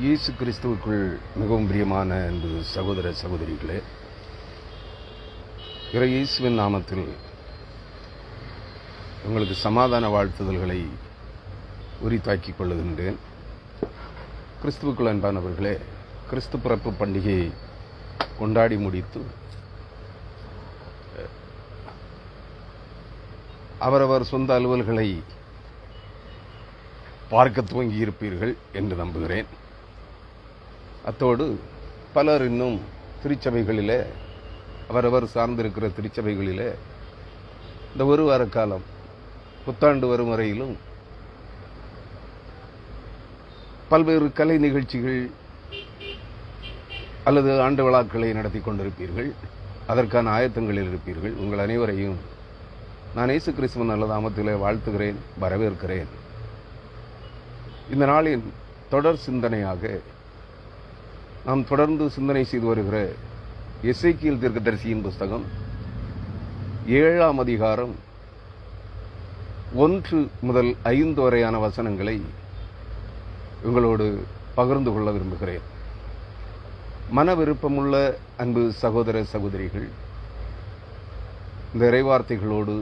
இயேசு கிறிஸ்துவுக்குள் மிகவும் பிரியமான அன்பு சகோதர சகோதரிகளே, இயேசுவின் நாமத்தில் உங்களுக்கு சமாதான வாழ்த்துதல்களை உரித்தாக்கிக் கொள்ளுகின்றேன். கிறிஸ்துவுக்குள் அன்பானவர்களே, கிறிஸ்து பிறப்பு பண்டிகையை கொண்டாடி முடித்து அவரவர் சொந்த அலுவல்களை பார்க்க துவங்கி இருப்பீர்கள் என்று நம்புகிறேன். அத்தோடு பலர் இன்னும் திருச்சபைகளிலே, அவரவர் சார்ந்திருக்கிற திருச்சபைகளிலே இந்த ஒரு வார காலம் புத்தாண்டு வரும் வரையிலும் பல்வேறு கலை நிகழ்ச்சிகள் அல்லது ஆண்டு விழாக்களை நடத்தி கொண்டிருப்பீர்கள். அதற்கான ஆயத்தங்களில் இருப்பீர்கள். உங்கள் அனைவரையும் நான் இயேசு கிறிஸ்துவின் நல்ல நாமத்திலே வாழ்த்துகிறேன், வரவேற்கிறேன். இந்த நாளின் தொடர் சிந்தனையாக நாம் தொடர்ந்து சிந்தனை செய்து வருகிற எசேக்கியேல் தீர்க்கதரிசியின் புஸ்தகம் 7ஆம் அதிகாரம் 1 முதல் 5 வரையான வசனங்களை உங்களோடு பகிர்ந்து கொள்ள விரும்புகிறேன். மன விருப்பமுள்ள அன்பு சகோதர சகோதரிகள், இந்த இறைவார்த்தைகளோடு,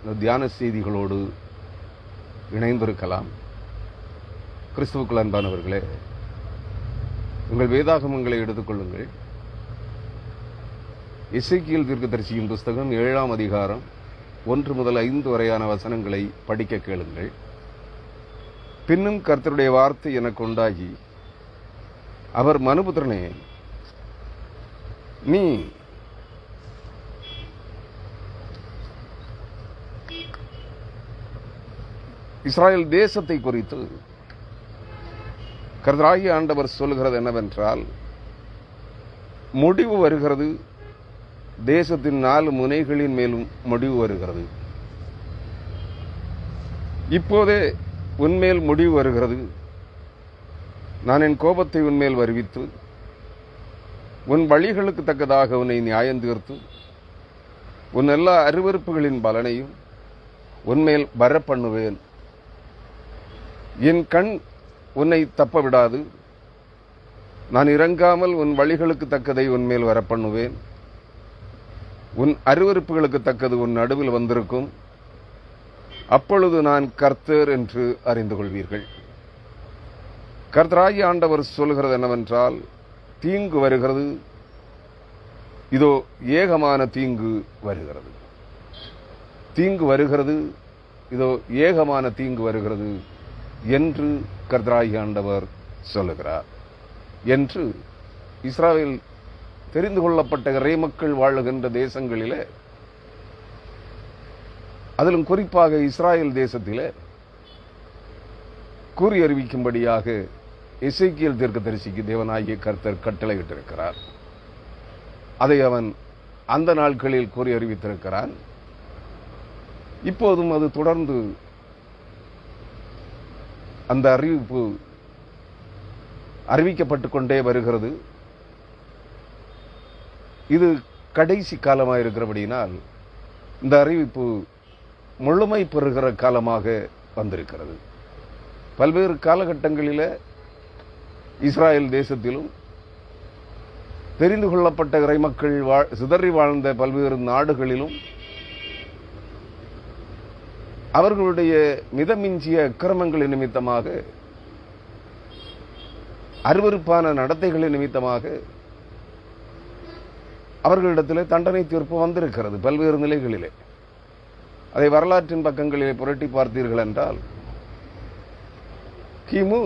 இந்த தியான செய்திகளோடு இணைந்திருக்கலாம். கிறிஸ்துவுக்குள் அன்பானவர்களே, உங்கள் வேதாகமங்களை எடுத்துக்கொள்ளுங்கள். எசேக்கியேல் தீர்க்கதரிசியின் புஸ்தகம் 7ஆம் அதிகாரம் 1 முதல் 5 வரையான வசனங்களை படிக்க கேளுங்கள். பின்னும் கர்த்தருடைய வார்த்தை எனக்கு உண்டாகி, அவர் மனுபுத்திரனே, நீ இஸ்ராயேல் தேசத்தை குறித்து கர்த்தராகிய ஆண்டவர் சொல்லுகிறது என்னவென்றால், முடிவு வருகிறது, தேசத்தின் 4 முனைகளின் மேலும் முடிவு வருகிறது. இப்போதே உன்மேல் முடிவு வருகிறது. நான் என் கோபத்தை உன்மேல் வருவித்து உன் வழிகளுக்கு தக்கதாக உன்னை நியாயம் தீர்த்து உன் எல்லா அருவருப்புகளின் பலனையும் உன்மேல் வரப்பண்ணுவேன். என் கண் உன்னை தப்ப விடாது. நான் இறங்காமல் உன் வழிகளுக்கு தக்கதை உன்மேல் வரப்பண்ணுவேன். உன் அருவருப்புகளுக்கு தக்கது உன் நடுவில் வந்திருக்கும். அப்பொழுது நான் கர்த்தர் என்று அறிந்து கொள்வீர்கள். கர்த்தராகிய ஆண்டவர் சொல்கிறது என்னவென்றால், தீங்கு வருகிறது, இதோ ஏகமான தீங்கு வருகிறது. தீங்கு வருகிறது, இதோ ஏகமான தீங்கு வருகிறது என்று கர்த்தராகிய ஆண்டவர் சொல்லுகிறார் என்று இஸ்ராயேல் தெரிந்து கொள்ளப்பட்ட இறை மக்கள் வாழுகின்ற தேசங்களிலே, அதிலும் குறிப்பாக இஸ்ராயேல் தேசத்திலே கூறி அறிவிக்கும்படியாக எசேக்கியேல் தீர்க்கதரிசிக்கு தேவனாகிய கர்த்தர் கட்டளையிட்டிருக்கிறார். அதை அவன் அந்த நாட்களில் கூறி அறிவித்திருக்கிறான். இப்போதும் அது தொடர்ந்து அந்த அறிவிப்பு அறிவிக்கப்பட்டுக் கொண்டே வருகிறது. இது கடைசி காலமாக இருக்கிறபடியினால் இந்த அறிவிப்பு முழுமை பெறுகிற காலமாக வந்திருக்கிறது. பல்வேறு காலகட்டங்களில் இஸ்ராயேல் தேசத்திலும் தெரிந்து கொள்ளப்பட்ட இறை மக்கள் சிதறி வாழ்ந்த பல்வேறு நாடுகளிலும் அவர்களுடைய மிதமிஞ்சிய அக்கிரமங்களின் நிமித்தமாக, அருவருப்பான நடத்தைகளின் நிமித்தமாக அவர்களிடத்தில் தண்டனை தீர்ப்பு வந்திருக்கிறது பல்வேறு நிலைகளிலே. அதை வரலாற்றின் பக்கங்களிலே புரட்டி பார்த்தீர்கள் என்றால், கிமு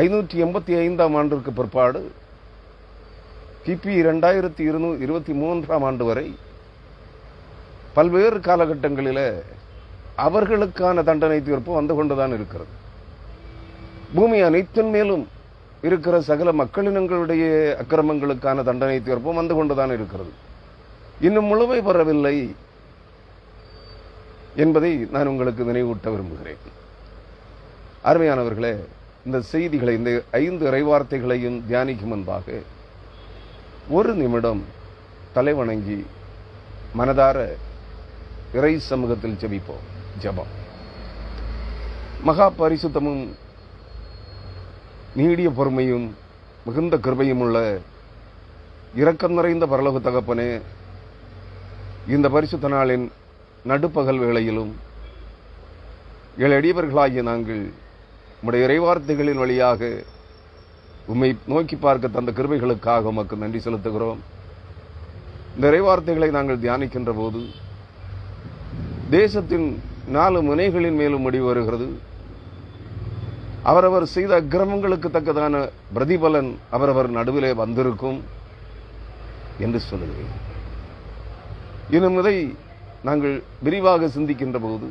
585ஆம் ஆண்டிற்கு பிற்பாடு கிபி 2223ஆம் ஆண்டு வரை பல்வேறு காலகட்டங்களில் அவர்களுக்கான தண்டனை தீர்ப்பு வந்து கொண்டுதான் இருக்கிறது. பூமி அனைத்தின் மேலும் இருக்கிற சகல மக்களினங்களுடைய அக்கிரமங்களுக்கான தண்டனை தீர்ப்பும் வந்து கொண்டுதான் இருக்கிறது. இன்னும் முழுமை பெறவில்லை என்பதை நான் உங்களுக்கு நினைவூட்ட விரும்புகிறேன். அருமையானவர்களே, இந்த செய்திகளை, இந்த 5 இறைவார்த்தைகளையும் தியானிக்கும் முன்பாக ஒரு நிமிடம் தலைவணங்கி மனதார இறை சமூகத்தில் ஜெபிப்போம். ஜெபம். மகா பரிசுத்தமும் நீடிய பொறுமையும் மிகுந்த கிருபையும் உள்ள இரக்கம் நிறைந்த பரலோக தகப்பனே, இந்த பரிசுத்த நாளின் நடுப்பகல் வேளையிலும் எளியவர்களாகிய நாங்கள் உம்முடைய இறைவார்த்தைகளின் வழியாக உம்மை நோக்கி பார்க்க தந்த கிருபைகளுக்காக உமக்கு நன்றி செலுத்துகிறோம். இந்த இறைவார்த்தைகளை நாங்கள் தியானிக்கின்ற போது தேசத்தின் 4 முனைகளின் மேலும் முடிவு வருகிறது. அவரவர் செய்த அக்கிரமங்களுக்கு தக்கதான பிரதிபலன் அவரவர் நடுவிலே வந்திருக்கும் என்று சொல்லுகிறேன். இன்னும் இதை நாங்கள் விரிவாக சிந்திக்கின்ற போது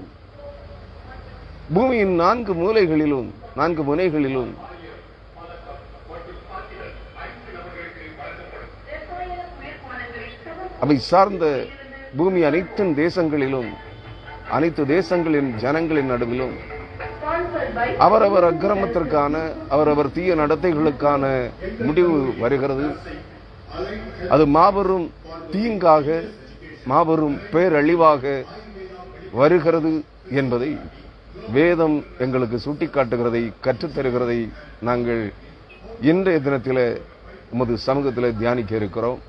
பூமியின் 4 மூலைகளிலும் 4 முனைகளிலும் அவை சார்ந்த பூமி அனைத்தின் தேசங்களிலும் அனைத்து தேசங்களின் ஜனங்களின் நடுவிலும் அவரவர் அக்கிரமத்திற்கான அவரவர் தீய நடத்தைகளுக்கான முடிவு வருகிறது. அது மாபெரும் தீங்காக மாபெரும் பேரழிவாக வருகிறது என்பதை வேதம் எங்களுக்கு சுட்டிக்காட்டுகிறதை கற்றுத்தருகிறதை நாங்கள் இன்றைய தினத்தில் உமது சமூகத்தில் தியானிக்க இருக்கிறோம்.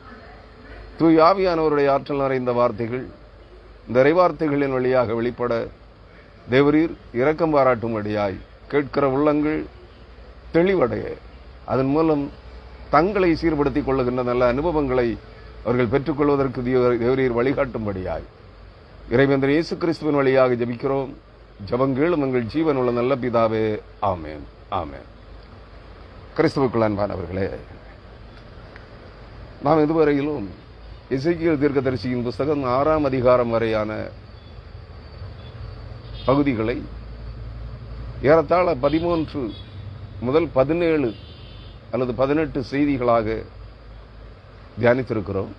தூய் ஆவியானவருடைய ஆற்றல் நிறைந்த வார்த்தைகள் இந்த இறைவார்த்தைகளின் வழியாக வெளிப்பட தேவரீர் இரக்கம் பாராட்டும்படியாய் கேட்கிற உள்ளங்கள் தெளிவடைய அதன் மூலம் தங்களை சீர்படுத்திக் கொள்ளுகின்ற நல்ல அனுபவங்களை அவர்கள் பெற்றுக்கொள்வதற்கு தேவரீர் வழிகாட்டும்படியாய் இறைவேந்தன் இயேசு கிறிஸ்துவின் வழியாக ஜெபிக்கிறோம். ஜெபங்களும் எங்கள் ஜீவன் உள்ள நல்ல பிதாவே, ஆமேன் ஆமேன். கிறிஸ்துவுக்குள் அன்பானவர்களே, நாம் இதுவரையிலும் எசேக்கியேல் தீர்க்கதரிசியின் புஸ்தகம் 6ஆம் அதிகாரம் வரையான பகுதிகளை ஏறத்தாழ 13 முதல் 17 அல்லது 18 செய்திகளாக தியானித்திருக்கிறோம்.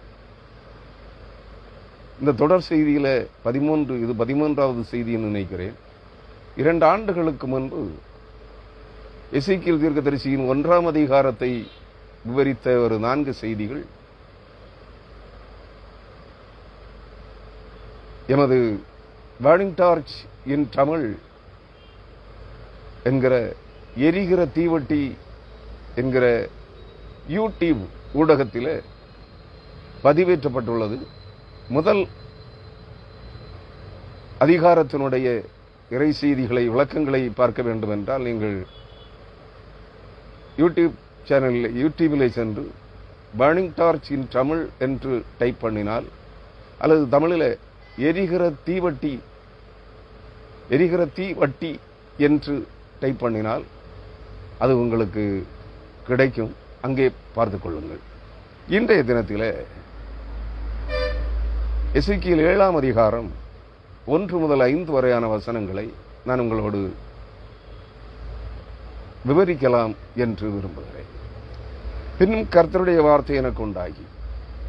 இந்த தொடர் செய்தியில 13, இது 13வது செய்தின்னு நினைக்கிறேன். 2 ஆண்டுகளுக்கு முன்பு எசேக்கியேல் தீர்க்கதரிசியின் 1ஆம் அதிகாரத்தை விவரித்த ஒரு 4 செய்திகள் எமது பர்னிங் டார்ச் இன் தமிழ் என்கிற எரிகிற தீவட்டி என்கிற யூடியூப் ஊடகத்தில் பதிவேற்றப்பட்டுள்ளது. முதல் அதிகாரத்தினுடைய இறை செய்திகளை விளக்கங்களை பார்க்க வேண்டும் என்றால் நீங்கள் யூடியூபிலே சென்று பர்னிங் டார்ச் இன் தமிழ் என்று டைப் பண்ணினால் அல்லது தமிழில் எரிகிற தீவட்டி என்று டைப் பண்ணினால் அது உங்களுக்கு கிடைக்கும். அங்கே பார்த்துக் கொள்ளுங்கள். இன்றைய தினத்தில் எசேக்கியேல் 7ஆம் அதிகாரம் 1 முதல் 5 வரையான வசனங்களை நான் உங்களோடு விவரிக்கலாம் என்று விரும்புகிறேன். பின்னும் கர்த்தருடைய வார்த்தை எனக்கு உண்டாகி,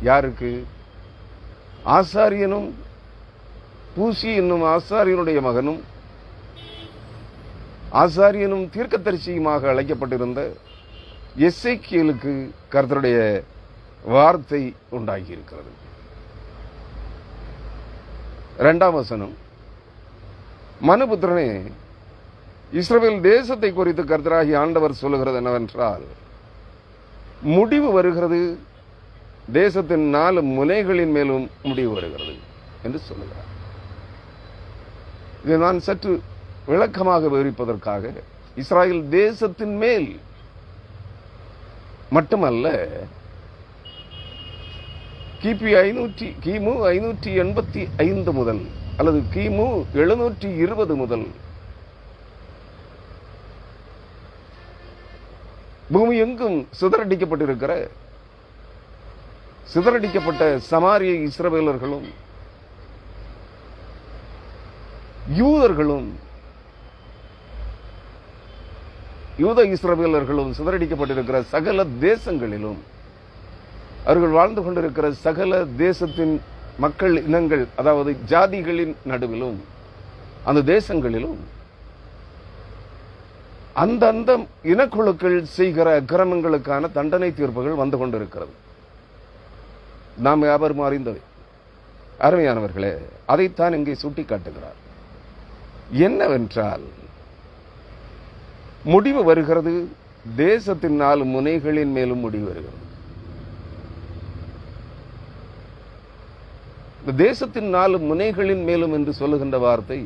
யாருக்கு? ஆசாரியனும் பூசி என்னும் ஆசாரியனுடைய மகனும் ஆசாரியனும் தீர்க்கதரிசியுமாக அழைக்கப்பட்டிருந்த எசேக்கியேலுக்கு கர்த்தருடைய வார்த்தை உண்டாகி இருக்கிறது. 2ஆம் வசனம், மனுபுத்திரனே, இஸ்ரவேல் தேசத்தை குறித்து கர்த்தராகிய ஆண்டவர் சொல்லுகிறது என்னவென்றால், முடிவு வருகிறது, தேசத்தின் 4 முனைகளின் மேலும் முடிவு வருகிறது என்று சொல்லுகிறார். இதை நான் சற்று விளக்கமாக விவரிப்பதற்காக இஸ்ராயல் தேசத்தின் மேல் மட்டுமல்ல, கிமு 585 முதல் அல்லது கிமு 720 முதல் பூமி எங்கும் சிதறடிக்கப்பட்ட சமாரிய இஸ்ரவேலர்களும் யூத இஸ்ரவேலர்களும் சிதறடிக்கப்பட்டிருக்கிற சகல தேசங்களிலும் அவர்கள் வாழ்ந்து கொண்டிருக்கிற சகல தேசத்தின் மக்கள் இனங்கள், அதாவது ஜாதிகளின் நடுவிலும் அந்த தேசங்களிலும் அந்தந்த இனக்குழுக்கள் செய்கிற அக்கிரமங்களுக்கான தண்டனை தீர்ப்புகள் வந்து கொண்டிருக்கிறது. நாம் வியாபாரம் அறிந்தவை. அருமையானவர்களே, அதைத்தான் இங்கே சுட்டிக்காட்டுகிறார். என்னவென்றால், முடிவு வருகிறது, தேசத்தின் 4 முனைகளின் மேலும் முடிவு வருகிறது. இந்த தேசத்தின் 4 முனைகளின் மேலும் என்று சொல்லுகின்ற வார்த்தை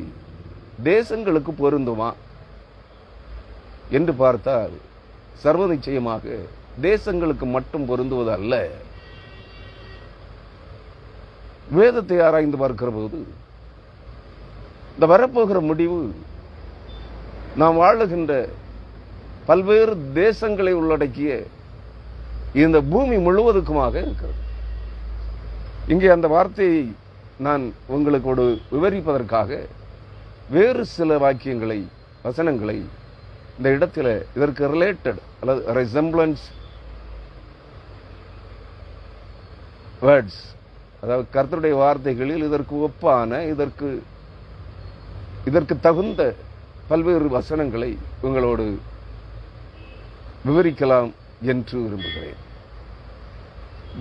தேசங்களுக்கு பொருந்துமா என்று பார்த்தால் சர்வ நிச்சயமாக தேசங்களுக்கு மட்டும் பொருந்துவது அல்ல. வேதத்தை ஆராய்ந்து பார்க்கிற போது இந்த வரப்போகிற முடிவு நாம் வாழுகின்ற பல்வேறு தேசங்களை உள்ளடக்கிய இந்த பூமி முழுவதுக்குமாக இருக்கிறது. இங்கே அந்த வார்த்தையை நான் உங்களுக்கு விவரிப்பதற்காக வேறு சில வாக்கியங்களை, வசனங்களை இந்த இடத்துல இதற்கு ரிலேட்டட் அல்லது ரெசம்பிளன்ஸ் வேர்ட்ஸ், அதாவது கர்த்தருடைய வார்த்தைகளில் இதற்கு ஒப்பான, இதற்கு தகுந்த பல்வேறு வசனங்களை உங்களோடு விவரிக்கலாம் என்று விரும்புகிறேன்.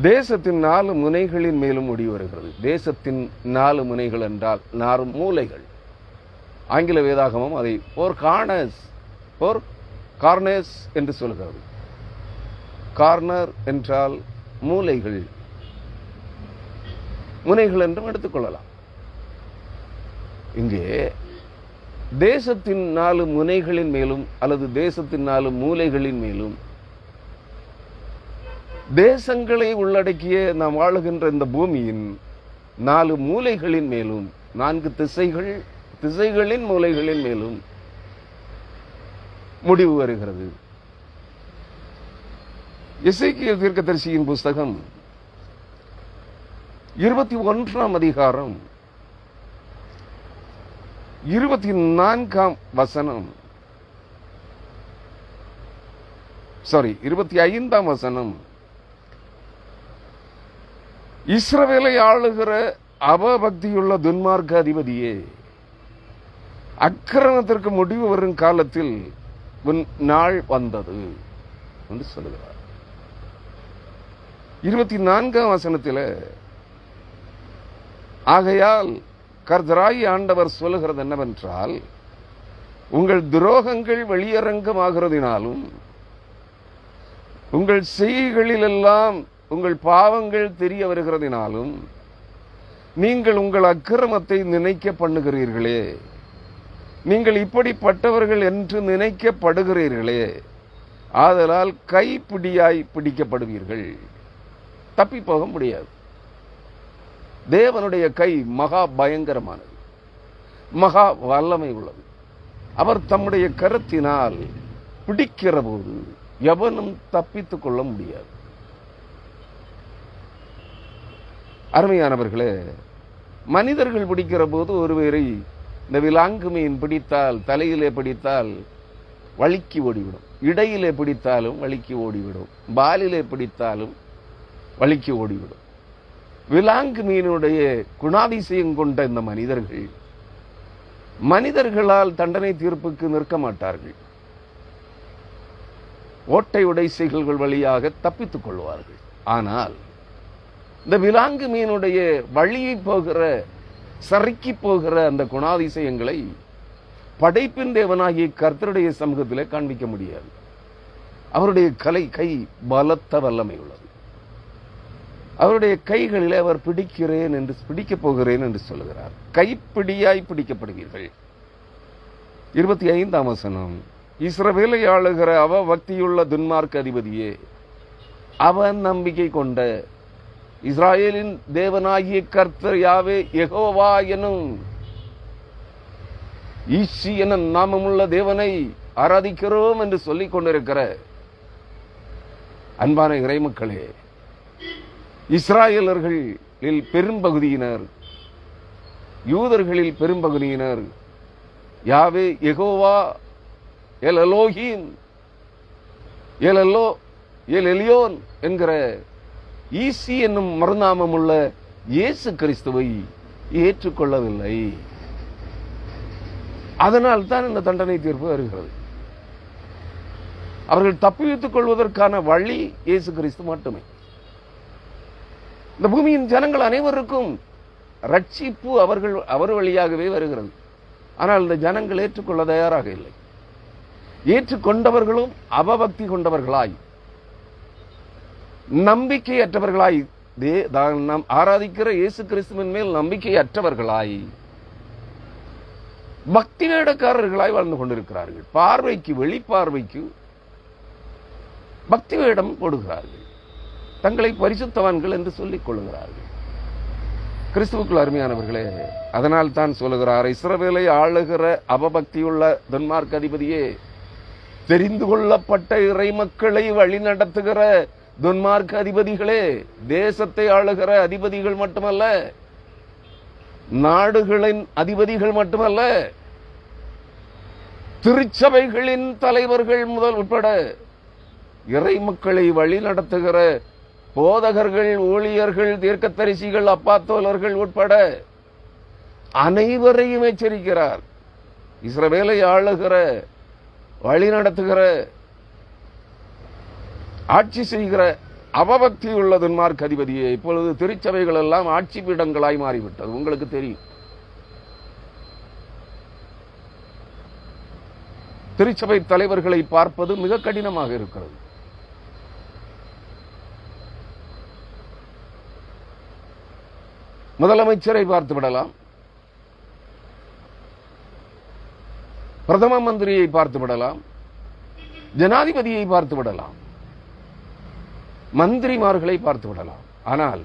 தேசத்தின் 4 முனைகளின் மேலும் முடிவு வருகிறது. தேசத்தின் 4 முனைகள் என்றால் 4 மூலைகள். ஆங்கில வேதாகமம் அதை ஃபோர் கார்னர்ஸ் என்று சொல்கிறது. கார்னர் என்றால் மூலைகள், முனைகள் என்றும் எடுத்துக்கொள்ளலாம். இங்கே தேசத்தின் 4 முனைகளின் மேலும் அல்லது தேசத்தின் 4 மூலைகளின் மேலும், தேசங்களை உள்ளடக்கிய நாம் வாழுகின்ற இந்த பூமியின் 4 மூலைகளின் மேலும், 4 திசைகளின் மூலைகளின் மேலும் முடிவு வருகிறது. எசேக்கியேல் தீர்க்கதரிசியின் புஸ்தகம் 21ஆம் அதிகாரம் 24ஆம் வசனம், 25ஆம் வசனம், இஸ்ரவேலை ஆளுகிற அவபக்தியுள்ள துன்மார்க்க அதிபதியே, அக்கிரமத்திற்கு முடிவு வரும் காலத்தில் உன் நாள் வந்தது என்று சொல்லுகிறார். 24ஆம் வசனத்தில், ஆகையால் கர்த்தராகிய ஆண்டவர் சொல்லுகிறது என்னவென்றால், உங்கள் துரோகங்கள் வெளியரங்கமாகிறதினாலும் உங்கள் செய்கைகளிலெல்லாம் உங்கள் பாவங்கள் தெரிய வருகிறதினாலும் நீங்கள் உங்கள் அக்கிரமத்தை நினைக்க பண்ணுகிறீர்களே, நீங்கள் இப்படிப்பட்டவர்கள் என்று நினைக்கப்படுகிறீர்களே, ஆதலால் கைப்பிடியாய் பிடிக்கப்படுவீர்கள், தப்பி போக முடியாது. தேவனுடைய கை மகா பயங்கரமானது, மகா வல்லமை உள்ளது. அவர் தம்முடைய கரத்தினால் பிடிக்கிற போது எவனும் தப்பித்துக் கொள்ள முடியாது. அருமையானவர்களே, மனிதர்கள் பிடிக்கிற போது ஒருவரை இந்த விலாங்கு மீன் பிடித்தால், தலையிலே பிடித்தால் வழுக்கி ஓடிவிடும், இடையிலே பிடித்தாலும் வழுக்கி ஓடிவிடும், பாலிலே பிடித்தாலும் வழுக்கி ஓடிவிடும். விலாங்கு மீனுடைய குணாதிசயம் கொண்ட இந்த மனிதர்களால் தண்டனை தீர்ப்புக்கு நிற்க மாட்டார்கள். ஓட்டை உடைசைகள் வழியாக தப்பித்துக் கொள்வார்கள். ஆனால் இந்த விலாங்கு மீனுடைய வழியை போகிற, சறுக்கி போகிற அந்த குணாதிசயங்களை படைப்பின் தேவனாகிய கர்த்தருடைய சமூகத்திலே காண்பிக்க முடியாது. அவருடைய கை பலத்த வல்லமை உள்ளது. அவருடைய கைகளில் அவர் பிடிக்கப் போகிறேன் என்று சொல்லுகிறார். கைப்பிடியாய் பிடிக்கப்படுவீர்கள். 25ஆம் வசனம், இஸ்ரவேலை ஆளுகிற அவபக்தியுள்ள துன்மார்க்க அதிபதியே, அவன் நம்பிக்கை கொண்ட இஸ்ராயேலின் தேவனாகிய கர்த்தர் யாவே யெகோவா எனும் ஈசி என நாமமுள்ள தேவனை ஆராதிக்கிறோம் என்று சொல்லிக் கொண்டிருக்கிற அன்பான இறைமக்களே, இஸ்ராயேலர்களில் பெரும்பகுதியினர், யூதர்களில் பெரும்பகுதியினர் Yahweh Jehovah El Elohim El Elyon என்கிற ஈசி என்னும் மறுநாமமுள்ள இயேசு கிறிஸ்துவை ஏற்றுக்கொள்ளவில்லை. அதனால் தான் இந்த தண்டனை தீர்ப்பு வருகிறது. அவர்கள் தப்பித்துக் கொள்வதற்கான வழி இயேசு கிறிஸ்து மட்டுமே. இந்த பூமியின் ஜனங்கள் அனைவருக்கும் ரட்சிப்பு அவர் வழியாகவே வருகிறது. ஆனால் இந்த ஜனங்கள் ஏற்றுக்கொள்ள தயாராக இல்லை. ஏற்றுக்கொண்டவர்களும் அவபக்தி கொண்டவர்களாய், நம்பிக்கையற்றவர்களாய், நாம் ஆராதிக்கிற இயேசு கிறிஸ்துவின் மேல் நம்பிக்கையற்றவர்களாய், பக்தி வேடக்காரர்களாய் வாழ்ந்து கொண்டிருக்கிறார்கள். பார்வைக்கு, வெளிப்பார்வைக்கு பக்தி வேடம் போடுகிறார்கள். தங்களை பரிசுத்தவான்கள் என்று சொல்லிக் கொள்கிறார்கள். கிறிஸ்துவுக்குள் அருமையானவர்களே, அதனால் தான் சொல்லுகிறார், இஸ்ரவேலை ஆளுகிற அவபக்தியுள்ள துன்மார்க்க அதிபதியே, தெரிந்து கொள்ளப்பட்ட இறை மக்களை வழி நடத்துகிற துன்மார்க்க அதிபதிகளே, தேசத்தை ஆளுகிற அதிபதிகள் மட்டுமல்ல, நாடுகளின் அதிபதிகள் மட்டுமல்ல, திருச்சபைகளின் தலைவர்கள் முதல் உட்பட இறை மக்களை வழி நடத்துகிற போதகர்கள், ஊழியர்கள், தீர்க்கதரிசிகள், அப்பாத்தோலர்கள் உட்பட அனைவரையும் எச்சரிக்கிறார். இஸ்ரவேலை ஆளுகிற, வழி நடத்துகிற, ஆட்சி செய்கிற அவபக்தி உள்ள துன்மார்க்க அதிபதியே, இப்பொழுது திருச்சபைகள் எல்லாம் ஆட்சி பீடங்களாய் மாறிவிட்டது. உங்களுக்கு தெரியும், திருச்சபை தலைவர்களை பார்ப்பது மிக கடினமாக இருக்கிறது. முதலமைச்சரை பார்த்து விடலாம், பிரதம மந்திரியை பார்த்து விடலாம், ஜனாதிபதியை பார்த்து விடலாம், மந்திரிமார்களை பார்த்து விடலாம். ஆனால்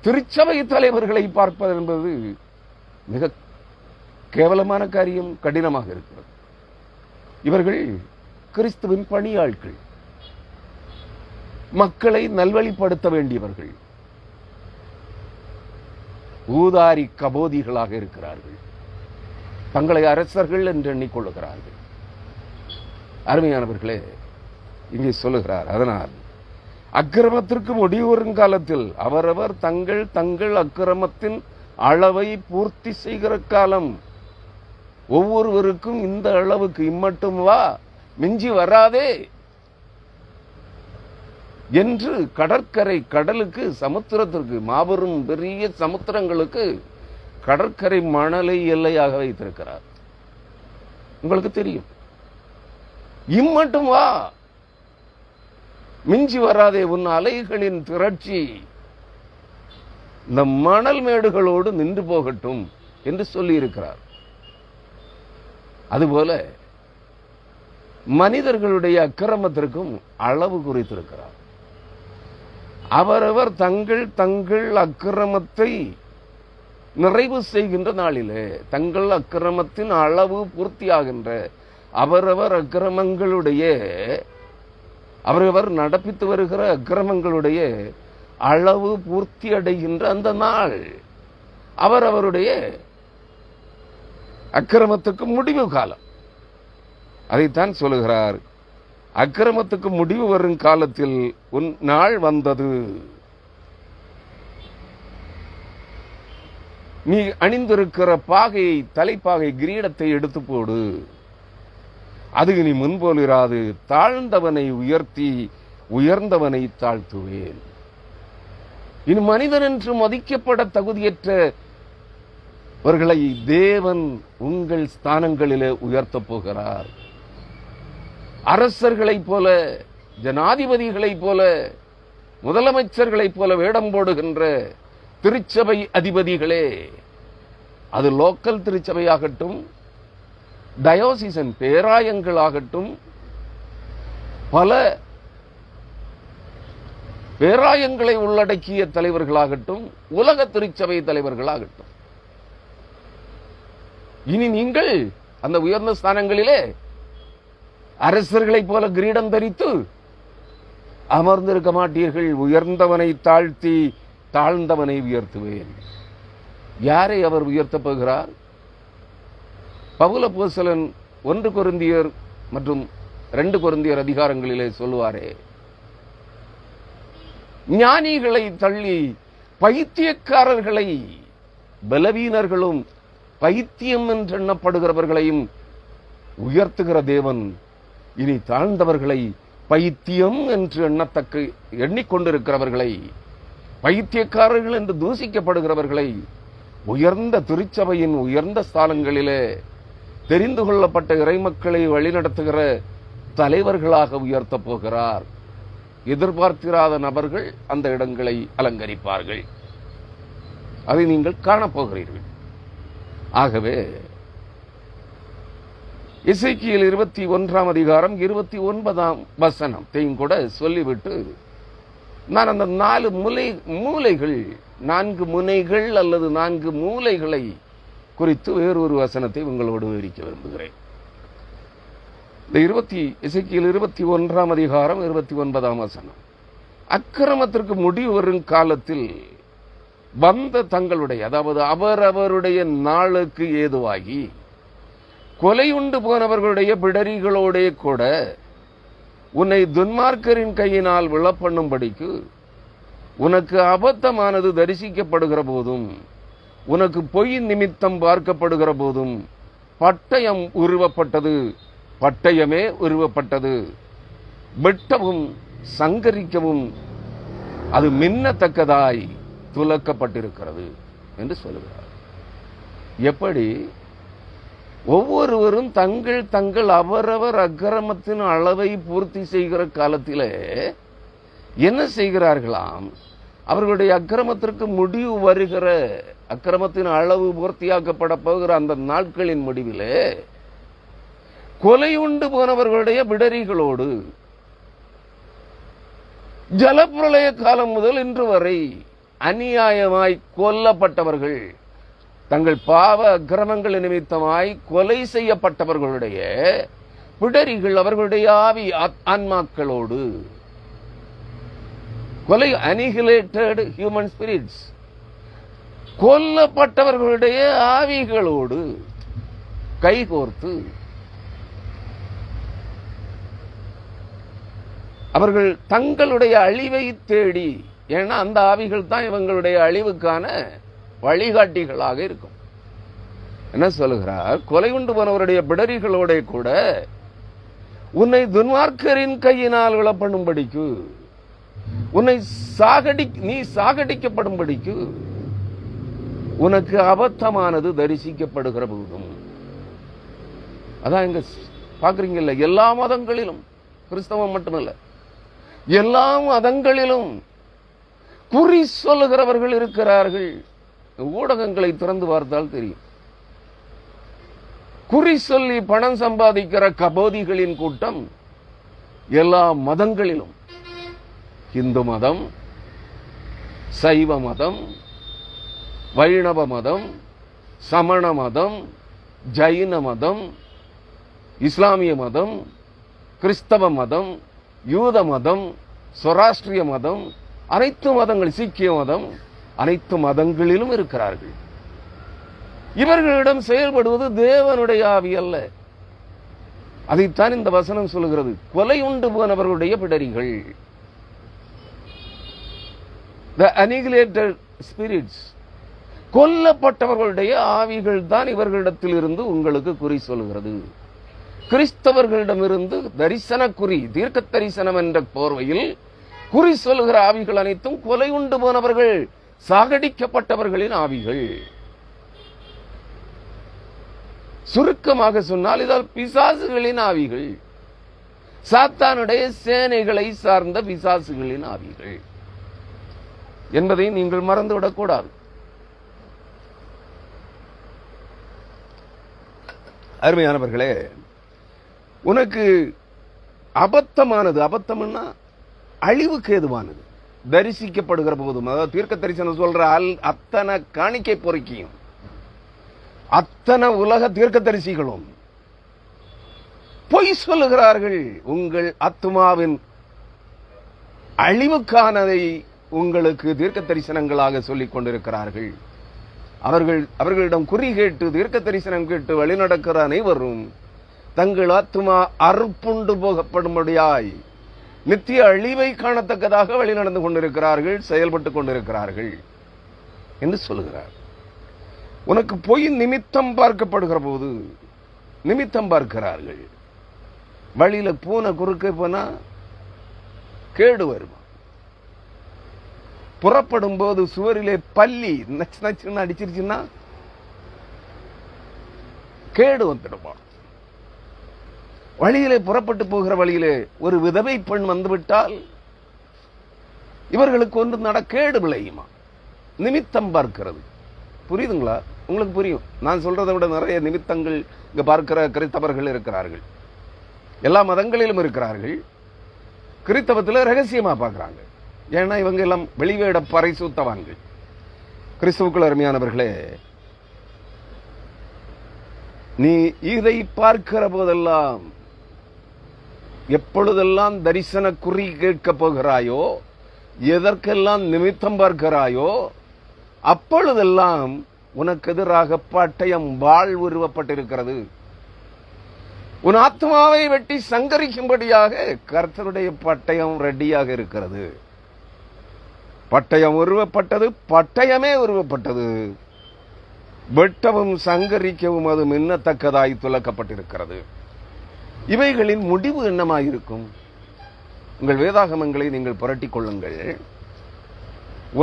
திருச்சபை தலைவர்களை பார்ப்பது என்பது மிக கேவலமான காரியம், கடினமாக இருக்கிறது. இவர்கள் கிறிஸ்துவின் பணியாட்கள், மக்களை நல்வழிப்படுத்த வேண்டியவர்கள், ஊதாரி கபோதிகளாக இருக்கிறார்கள். தங்களை அரசர்கள் என்று எண்ணிக்கொள்ளுகிறார்கள். அருமையானவர்களே, இங்கே சொல்லுகிறார், அதனால் அக்கிரமத்திற்கு முடிவு வரும் காலத்தில் அவரவர் தங்கள் தங்கள் அக்கிரமத்தின் அளவை பூர்த்தி செய்கிற காலம். ஒவ்வொருவருக்கும் இந்த அளவுக்கு இம்மட்டும் வா, மிஞ்சி வராதே என்று கடற்கரை, கடலுக்கு, சமுத்திரத்திற்கு, மாபெரும் பெரிய சமுத்திரங்களுக்கு கடற்கரை மணலை எல்லையாக வைத்திருக்கிறார். உங்களுக்கு தெரியும், இம்மட்டும் வா, மிஞ்சி வராதே, உன் அலைகளின் திரட்சி இந்த மணல் மேடுகளோடு நின்று போகட்டும் என்று சொல்லி இருக்கிறார். அதுபோல மனிதர்களுடைய அக்கிரமத்திற்கும் அளவு குறித்திருக்கிறார். அவரவர் தங்கள் தங்கள் அக்கிரமத்தை நிறைவு செய்கின்ற நாளிலே, தங்கள் அக்கிரமத்தின் அளவு பூர்த்தியாகின்ற, அவரவர் அக்கிரமங்களுடைய, அவரவர் நடப்பித்து வருகிற அக்கிரமங்களுடைய அளவு பூர்த்தி அடைகின்ற அந்த நாள் அவரவருடைய அக்கிரமத்துக்கு முடிவு காலம். அதைத்தான் சொல்லுகிறார், அக்கிரமத்துக்கு முடிவு வரும் காலத்தில் உன் நாள் வந்தது. நீ அணிந்திருக்கிற பாகையை, தலைப்பாகை, கிரீடத்தை எடுத்து போடு. அது இனி முன்போல் இராது. தாழ்ந்தவனை உயர்த்தி உயர்ந்தவனை தாழ்த்துவேன். இனி மனிதன் என்று மதிக்கப்பட தகுதியற்றவர்களை தேவன் உங்கள் ஸ்தானங்களிலே உயர்த்தப் போகிறார். அரசர்களைப் போல, ஜனாதிபதிகளைப் போல, முதலமைச்சர்களைப் போல வேடம் போடுகின்ற திருச்சபை அதிபதிகளே, அது லோக்கல் திருச்சபையாகட்டும், டயோசிசன் பேராயங்களாகட்டும், பல பேராயங்களை உள்ளடக்கிய தலைவர்களாகட்டும், உலக திருச்சபை தலைவர்களாகட்டும், இனி நீங்கள் அந்த உயர்ந்த ஸ்தானங்களிலே அரசர்களைப் போல கிரீடம் தரித்து அமர்ந்திருக்க மாட்டீர்கள். உயர்ந்தவனை தாழ்த்தி தாழ்ந்தவனை உயர்த்துவேன். யாரை அவர் உயர்த்தப் போகிறார்? பவுல் அப்போஸ்தலன் 1 கொரிந்தியர் மற்றும் 2 கொரிந்தியர் அதிகாரங்களிலே சொல்லுவாரே, ஞானிகளை தள்ளி பைத்தியக்காரர்களை, பலவீனர்களும் பைத்தியம் என்று எண்ணப்படுகிறவர்களையும் உயர்த்துகிற தேவன் இனி தாழ்ந்தவர்களை, பைத்தியம் என்று எண்ணிக்கொண்டிருக்கிறவர்களை, பைத்தியக்காரர்கள் என்று தூசிக்கப்படுகிறவர்களை உயர்ந்த திருச்சபையின் உயர்ந்த ஸ்தானங்களிலே தெரிந்து கொள்ளப்பட்ட இறைமக்களை வழிநடத்துகிற தலைவர்களாக உயர்த்தப் போகிறார். எதிர்பார்த்திராத நபர்கள் அந்த இடங்களை அலங்கரிப்பார்கள். அதை நீங்கள் காணப்போகிறீர்கள். ஆகவே எசேக்கியேல் 21 அதிகாரம் 29 வசனத்தையும் கூட சொல்லிவிட்டு நான் அந்த 4 மூலைகள் 4 முனைகள் அல்லது 4 மூலைகளை குறித்து வேறொரு வசனத்தை உங்களோடு விவரிக்க விரும்புகிறேன். இந்த எசேக்கியேல் 21 அதிகாரம் 29 வசனம், அக்கிரமத்திற்கு முடிவு வரும் காலத்தில் வந்த தங்களுடைய, அதாவது அவரவருடைய நாளுக்கு ஏதுவாகி கொலையுண்டு போனவர்களுடைய பிடரிகளோட கூட உன்னை துன்மார்க்கரின் கையினால் விழப்பண்ணும்படிக்கு உனக்கு அபத்தமானது தரிசிக்கப்படுகிற போதும் உனக்கு பொய் நிமித்தம் பார்க்கப்படுகிற போதும் பட்டயம் உருவப்பட்டது, பட்டயமே உருவப்பட்டது, வெட்டவும் சங்கரிக்கவும் அது மின்னத்தக்கதாய் துலக்கப்பட்டிருக்கிறது என்று சொல்லுகிறார். எப்படி ஒவ்வொருவரும் தங்கள் அவரவர் அக்கிரமத்தின் அளவை பூர்த்தி செய்கிற காலத்திலே என்ன செய்கிறார்களாம்? அவர்களுடைய அக்கிரமத்திற்கு முடிவு வருகிற, அக்கிரமத்தின் அளவு பூர்த்தியாக்கப்பட போகிற அந்த நாட்களின் முடிவிலே கொலையுண்டு போனவர்களுடைய பிடரிகளோடு ஜலப்பிரளய காலம் முதல் இன்று வரை அநியாயமாய் கொல்லப்பட்டவர்கள், தங்கள் பாவ அக்கிரமங்கள் நிமித்தமாய் கொலை செய்யப்பட்டவர்களுடைய பிடரிகள், அவர்களுடைய ஆவி ஆன்மாக்களோடு, கொலை அனிகிலேட்டட் ஹியூமன் ஸ்பிரிட்ஸ், கொல்லப்பட்டவர்களுடைய ஆவிகளோடு கைகோர்த்து அவர்கள் தங்களுடைய அழிவை தேடி, ஏன்னா அந்த ஆவிகள் தான் இவங்களுடைய அழிவுக்கான வழிகாட்டிகளாக இருக்கும். என்ன சொல்லுகிறார்? கொலை உண்டு போனவருடைய பிடரிகளோட கூட உன்னை துன்மார்க்கரின் கையினால் விழப்பண்ணும்படிக்கு, உன்னை நீ சாகடிக்கப்படும்படிக்கு உனக்கு அபத்தமானது தரிசிக்கப்படுகிற போதும். அதான் இங்க பாக்குறீங்கல்ல, எல்லா மதங்களிலும், கிறிஸ்தவம் மட்டுமல்ல, எல்லா மதங்களிலும் குறி சொல்லுகிறவர்கள் இருக்கிறார்கள். ஊடகங்களை திறந்து பார்த்தால் தெரியும். குறி சொல்லி பணம் சம்பாதிக்கிற கபோதிகளின் கூட்டம் எல்லா மதங்களிலும், இந்து மதம், சைவ மதம், வைணவ மதம், சமண மதம், ஜைன மதம், இஸ்லாமிய மதம், கிறிஸ்தவ மதம், யூத மதம், சொராஷ்டிரிய மதம், அனைத்து மதங்கள், சீக்கிய மதம், அனைத்து மதங்களிலும் இருக்கிறார்கள். இவர்களிடம் செயல்படுவது தேவனுடைய ஆவி அல்ல. அதைத்தான் இந்த வசனம் சொல்லுகிறது. கொலை உண்டு போனவர்களுடைய பிடரிகள், the annihilated spirits, கொல்லப்பட்டவர்களுடைய ஆவிகள் தான் இவர்களிடத்தில் இருந்து உங்களுக்கு குறி சொல்கிறது. கிறிஸ்தவர்களிடமிருந்து தரிசன குறி, தீர்க்க தரிசனம் என்ற போர்வையில் குறி சொல்லுகிற ஆவிகள் அனைத்தும் கொலை உண்டு போனவர்கள், சாகடிக்கப்பட்டவர்களின் ஆவிகள். சுருக்கமாக சொன்னால் இதால் பிசாசுகளின் ஆவிகள், சாத்தானுடைய சேனைகளை சார்ந்த பிசாசுகளின் ஆவிகள் என்பதை நீங்கள் மறந்துவிடக்கூடாது. அருமையானவர்களே, உனக்கு அபத்தமானது, அபத்தம்னா அழிவுக்கு ஏதுவானது தரிசிக்கப்படுகிற போதும், அதாவது தீர்க்க தரிசனம் சொல்ற அத்தனை காணிக்கை பொறுக்கியும் அத்தனை உலக தீர்க்க தரிசிகளும் பொய் சொல்லுகிறார்கள். உங்கள் ஆத்துமாவின் அழிவுக்கானதை உங்களுக்கு தீர்க்க தரிசனங்களாக சொல்லிக் கொண்டிருக்கிறார்கள். அவர்களிடம் குறி கேட்டு தீர்க்க தரிசனம் கேட்டு வழிநடக்கிற அனைவரும் தங்கள் ஆத்துமா அறுப்புண்டு போகப்படும்படியாய் நித்திய அழிவை காணத்தக்கதாக வழி நடந்து கொண்டிருக்கிறார்கள், செயல்பட்டுக் கொண்டிருக்கிறார்கள் என்று சொல்லுகிறார். உனக்கு பொய் நிமித்தம் பார்க்கப்படுகிற போது நிமித்தம் பார்க்கிறார்கள். வழியில பூனை குறுக்க போனா கேடு வருமா? புறப்படும் போது சுவரிலே பல்லி நச்சு நச்சுன்னு அடிச்சிருச்சுன்னா கேடு வந்துடுமா? வழியிலே புறப்பட்டு போகிற வழியிலே ஒரு விதவை பெண் வந்துவிட்டால் இவர்களுக்கு ஒன்று நடக்கேடு விளையுமா? நிமித்தம் பார்க்கிறது. புரியுதுங்களா? உங்களுக்கு புரியும். நான் சொல்றதை விட நிறைய நிமித்தங்கள் இங்க பார்க்கிற கிறிஸ்தவர்கள் இருக்கிறார்கள். எல்லா மதங்களிலும் இருக்கிறார்கள். கிறிஸ்தவத்தில் ரகசியமா பார்க்கிறாங்க. ஏன்னா இவங்க எல்லாம் வெளிவேட பறைசூத்தவான்கள். கிறிஸ்துவுக்குள் அருமையானவர்களே, நீ இதை பார்க்கிற போதெல்லாம், எப்பொழுதெல்லாம் தரிசன குறி கேட்க போகிறாயோ, எதற்கெல்லாம் நிமித்தம் பார்க்கிறாயோ, அப்பொழுதெல்லாம் உனக்கு எதிராக பட்டயம் வாள் உருவப்பட்டிருக்கிறது. உன் ஆத்மாவை வெட்டி சங்கரிக்கும்படியாக கர்த்தருடைய பட்டயம் ரெடியாக இருக்கிறது. பட்டயம் உருவப்பட்டது, பட்டயமே உருவப்பட்டது. வெட்டவும் சங்கரிக்கவும் அது மின்னத்தக்கதாய் துலக்கப்பட்டிருக்கிறது. இவைகளின் முடிவு என்னமாயிருக்கும்? உங்கள் வேதாகமங்களை நீங்கள் புரட்டிக் கொள்ளுங்கள்.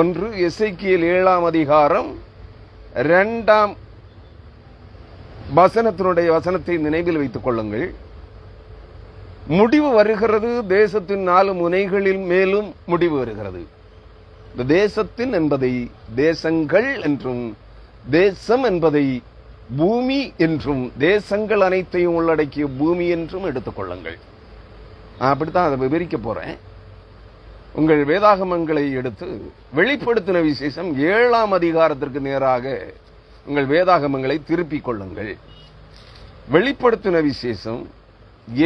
1 எசேக்கியேல் 7ஆம் அதிகாரம் 2ஆம் வசனத்தை நினைவில் வைத்துக் கொள்ளுங்கள். முடிவு வருகிறது. தேசத்தின் 4 முனைகளில் மேலும் முடிவு வருகிறது. இந்த தேசத்தின் என்பதை தேசங்கள் என்றும், தேசம் என்பதை பூமி என்றும், தேசங்கள் அனைத்தையும் உள்ளடக்கிய பூமி என்றும் எடுத்துக் கொள்ளுங்கள். அப்படித்தான் அதை விவரிக்க போறேன். உங்கள் வேதாகமங்களை எடுத்து வெளிப்படுத்தின விசேஷம் 7ஆம் அதிகாரத்திற்கு நேராக உங்கள் வேதாகமங்களை திருப்பிக் கொள்ளுங்கள். வெளிப்படுத்தின விசேஷம்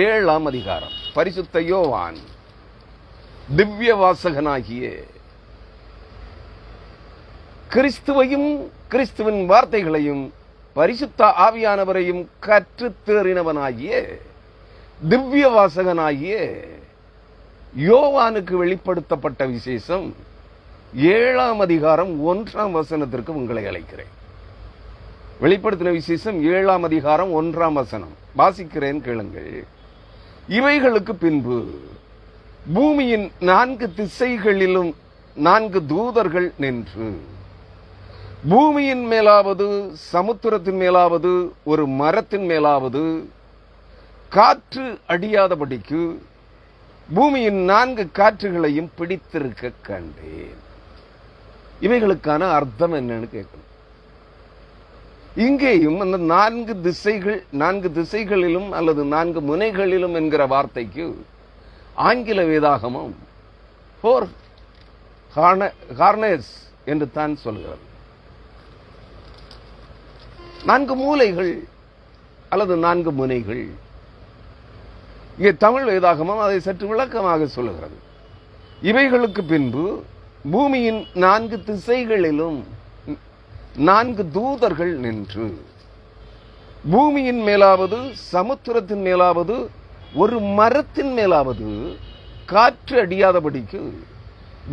7ஆம் அதிகாரம். பரிசுத்த யோவான் திவ்ய வாசகனாகிய கிறிஸ்துவையும் கிறிஸ்துவின் வார்த்தைகளையும் பரிசுத்த ஆவியானவரையும் கற்றுத் தேறினவனாகிய திவ்ய வாசகனாகிய யோவானுக்கு வெளிப்படுத்தப்பட்ட விசேஷம் 7ஆம் அதிகாரம் 1ஆம் வசனத்திற்கு உங்களை அழைக்கிறேன். வெளிப்படுத்தின விசேஷம் 7ஆம் அதிகாரம் 1ஆம் வசனம் வாசிக்கிறேன், கேளுங்கள். இவைகளுக்கு பின்பு பூமியின் 4 திசைகளிலும் 4 தூதர்கள் நின்று, பூமியின் மேலாவது, சமுத்திரத்தின் மேலாவது, ஒரு மரத்தின் மேலாவது காற்று அடியாதபடிக்கு பூமியின் 4 காற்றுகளையும் பிடித்திருக்க கண்டேன். இவைகளுக்கான அர்த்தம் என்னன்னு கேட்கணும். இங்கேயும் அந்த 4 திசைகளிலும் அல்லது 4 முனைகளிலும் என்கிற வார்த்தைக்கு ஆங்கில வேதாகமம் 4 கார்னர்ஸ் என்று தான் சொல்கிறது. 4 மூலைகள் அல்லது 4 முனைகள். இங்கே தமிழ் வேதாகமம் அதை சற்று விளக்கமாக சொல்லுகிறது. இவைகளுக்கு பின்பு பூமியின் 4 திசைகளிலும் 4 தூதர்கள் நின்று, பூமியின் மேலாவது, சமுத்திரத்தின் மேலாவது, ஒரு மரத்தின் மேலாவது காற்று அடியாதபடிக்கு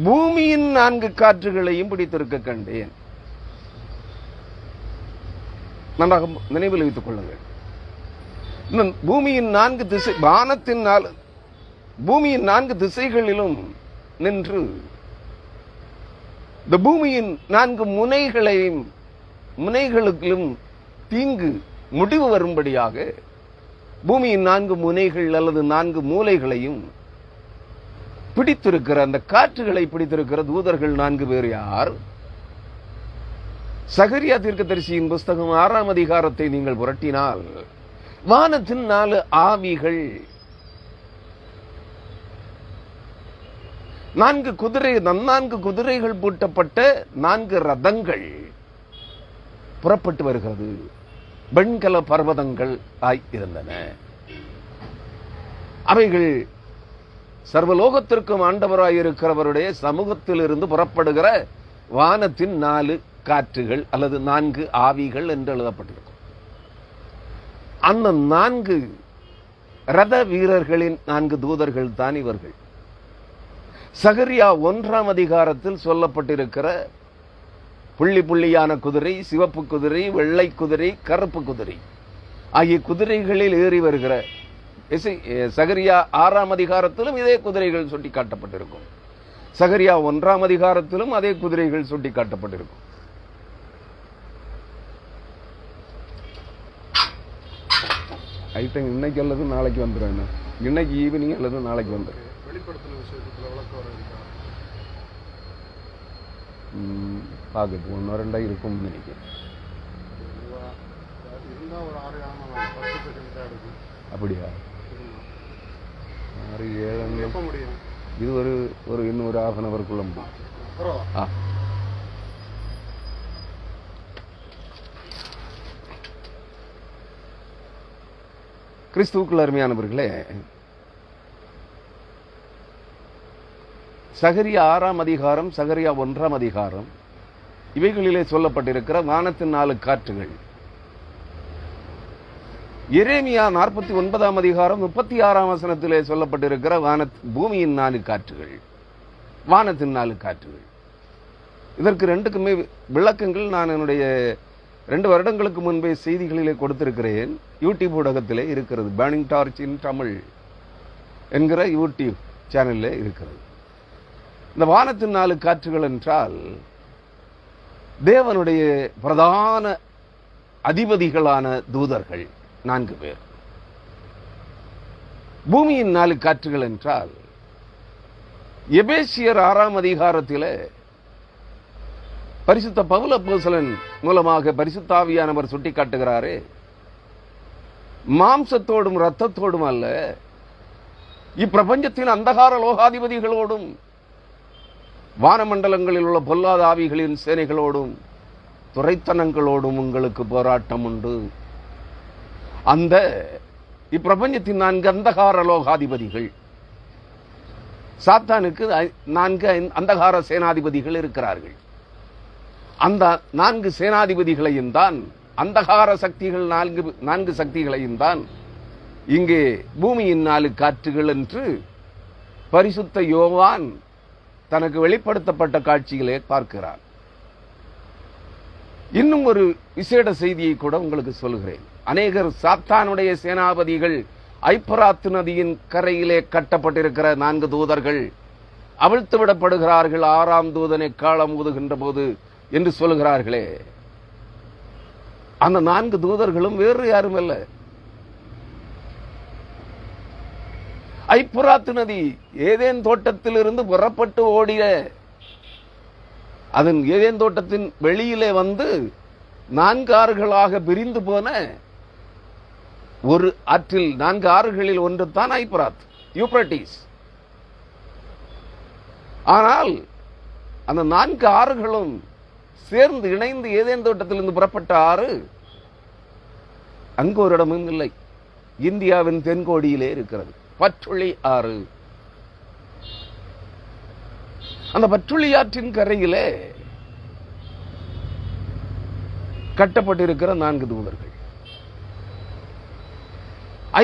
பூமியின் 4 காற்றுகளையும் பிடித்திருக்க கண்டேன். நன்றாக நினைவில் வைத்துக் கொள்ளுங்கள். பூமியின் 4 திசை, வானத்தின் பூமியின் 4 திசைகளிலும் நின்று இந்த பூமியின் 4 முனைகளுக்கும் தீங்கு முடிவு வரும்படியாக பூமியின் 4 முனைகள் அல்லது 4 மூலைகளையும் பிடித்திருக்கிற அந்த காற்றுகளை பிடித்திருக்கிற தூதர்கள் 4 பேர் யார்? சகரியா தீர்க்கதரிசியின் புஸ்தகம் 6ஆம் அதிகாரத்தை நீங்கள் புரட்டினால் வானத்தின் 4 ஆவிகள், 4 குதிரைகள் பூட்டப்பட்ட 4 ரதங்கள் புறப்பட்டு வருகிறது. வெண்கல பர்வதங்கள் ஆய் இருந்தன. அவைகள் சர்வலோகத்திற்கும் ஆண்டவராயிருக்கிறவருடைய சமூகத்தில் இருந்து புறப்படுகிற வானத்தின் 4 காற்றுகள் அல்லது 4 ஆவிகள் என்று எழுதப்பட்டிருக்கும். அந்த 4 ரத வீரர்களின் 4 தூதர்கள் தான் இவர்கள். சகரியா 1ஆம் அதிகாரத்தில் சொல்லப்பட்டிருக்கிற புள்ளி புள்ளியான குதிரை, சிவப்பு குதிரை, வெள்ளை குதிரை, கருப்பு குதிரை ஆகிய குதிரைகளில் ஏறி வருகிற சகரியா 6ஆம் அதிகாரத்திலும் இதே குதிரைகள் சுட்டி காட்டப்பட்டிருக்கும். சகரியா 1ஆம் அதிகாரத்திலும் அதே குதிரைகள் சுட்டி காட்டப்பட்டிருக்கும். ஐட்டம் இன்னைக்கு அல்லது நாளைக்கு வந்துடும். இன்னைக்கு ஈவினிங் அல்லது நாளைக்கு வந்துடும். வெளிப்படுத்தின விஷயத்துல விளக்கம் வர இருக்கா? பார்க்கட்டு 1-2 இருக்கும்னு நினைக்கிறேன். இருந்தால் ஒரு 6 செகண்ட் தான் எடுக்கும். அப்படியா? 6-7 எப்போ முடியும்? இது ஒரு இன்னும் ஒரு 1/2 hourக்குள்ள முடியும். கிறிஸ்துவுக்குள் அருமையானவர்களே, சகரியா 6ஆம் அதிகாரம், சகரியா 1ஆம் அதிகாரம் இவைகளிலே சொல்லப்பட்டிருக்கிற வானத்தின் 4 காற்றுகள், எரேமியா 49ஆம் அதிகாரம் 36ஆம் வசனத்திலே சொல்லப்பட்டிருக்கிற பூமியின் 4 காற்றுகள், வானத்தின் 4 காற்றுகள். இதற்கு 2க்குமே விளக்கங்கள் நான் என்னுடைய 2 வருடங்களுக்கு முன்பே செய்திகளிலே கொடுத்திருக்கிறேன். யூடியூப் ஊடகத்திலே இருக்கிறது. பேர்னிங் டார்ச் இன் தமிழ் என்கிற யூடியூப் சேனலில் இருக்கிறது. இந்த வானத்தின் 4 காற்றுகள் என்றால் தேவனுடைய பிரதான அதிபதிகளான தூதர்கள் 4 பேர். பூமியின் 4 காற்றுகள் என்றால் எபேசியர் 6ஆம் அதிகாரத்திலே பரிசுத்த பவுல் அப்போஸ்தலன் மூலமாக பரிசுத்த ஆவியானவர் சுட்டிக்காட்டுகிறாரே, மாம்சத்தோடும் இரத்தத்தோடும் அல்ல, இப்பிரபஞ்சத்தின் அந்தகார லோகாதிபதிகளோடும் வானமண்டலங்களில் உள்ள பொல்லாத ஆவிகளின் சேனைகளோடும் துரைத்தனங்களோடும் உங்களுக்கு போராட்டம் உண்டு. அந்த இப்பிரபஞ்சத்தின் 4 அந்தகார லோகாதிபதிகள், சாத்தானுக்கு 4 அந்தகார சேனாதிபதிகள் இருக்கிறார்கள். அந்த 4 சேனாதிபதிகளையும் தான், அந்தகார சக்திகள் 4 சக்திகளையும் தான் இங்கே பூமியின் 4 காற்றுகள் என்று பரிசுத்த யோவான் தனக்கு வெளிப்படுத்தப்பட்ட காட்சிகளே பார்க்கிறார். இன்னும் ஒரு விசேட செய்தியை கூட உங்களுக்கு சொல்கிறேன். அநேகர் சாத்தானுடைய சேனாபதிகள், ஐப்பராத்து நதியின் கரையிலே கட்டப்பட்டிருக்கிற 4 தூதர்கள் அவிழ்த்து விடப்படுகிறார்கள் 6ஆம் தூதனை காலம் ஊதுகின்ற போது என்று சொல்லுகிறார்களே, அந்த 4 தூதர்களும் வேறு யாரும் அல்ல, ஐப்புராத்து நதி ஏதேன் தோட்டத்திலிருந்து புறப்பட்டு ஓடிய, அதன் ஏதேன் தோட்டத்தின் வெளியிலே வந்து 4 ஆறுகளாக பிரிந்து போன ஒரு ஆற்றில் 4 ஆறுகளில் ஒன்று தான் ஐப்புராத், யூப்ரட்டிஸ். ஆனால் அந்த 4 ஆறுகளும் சேர்ந்து இணைந்து ஏதேன் தோட்டத்திலிருந்து புறப்பட்ட ஆறு அங்கு ஒரு இடமும் இல்லை, இந்தியாவின் தென்கோடியிலே இருக்கிறது. பற்றுளி ஆறு. அந்த பற்றுளி ஆற்றின் கரையிலே கட்டப்பட்டிருக்கிற 4 தூதர்கள்,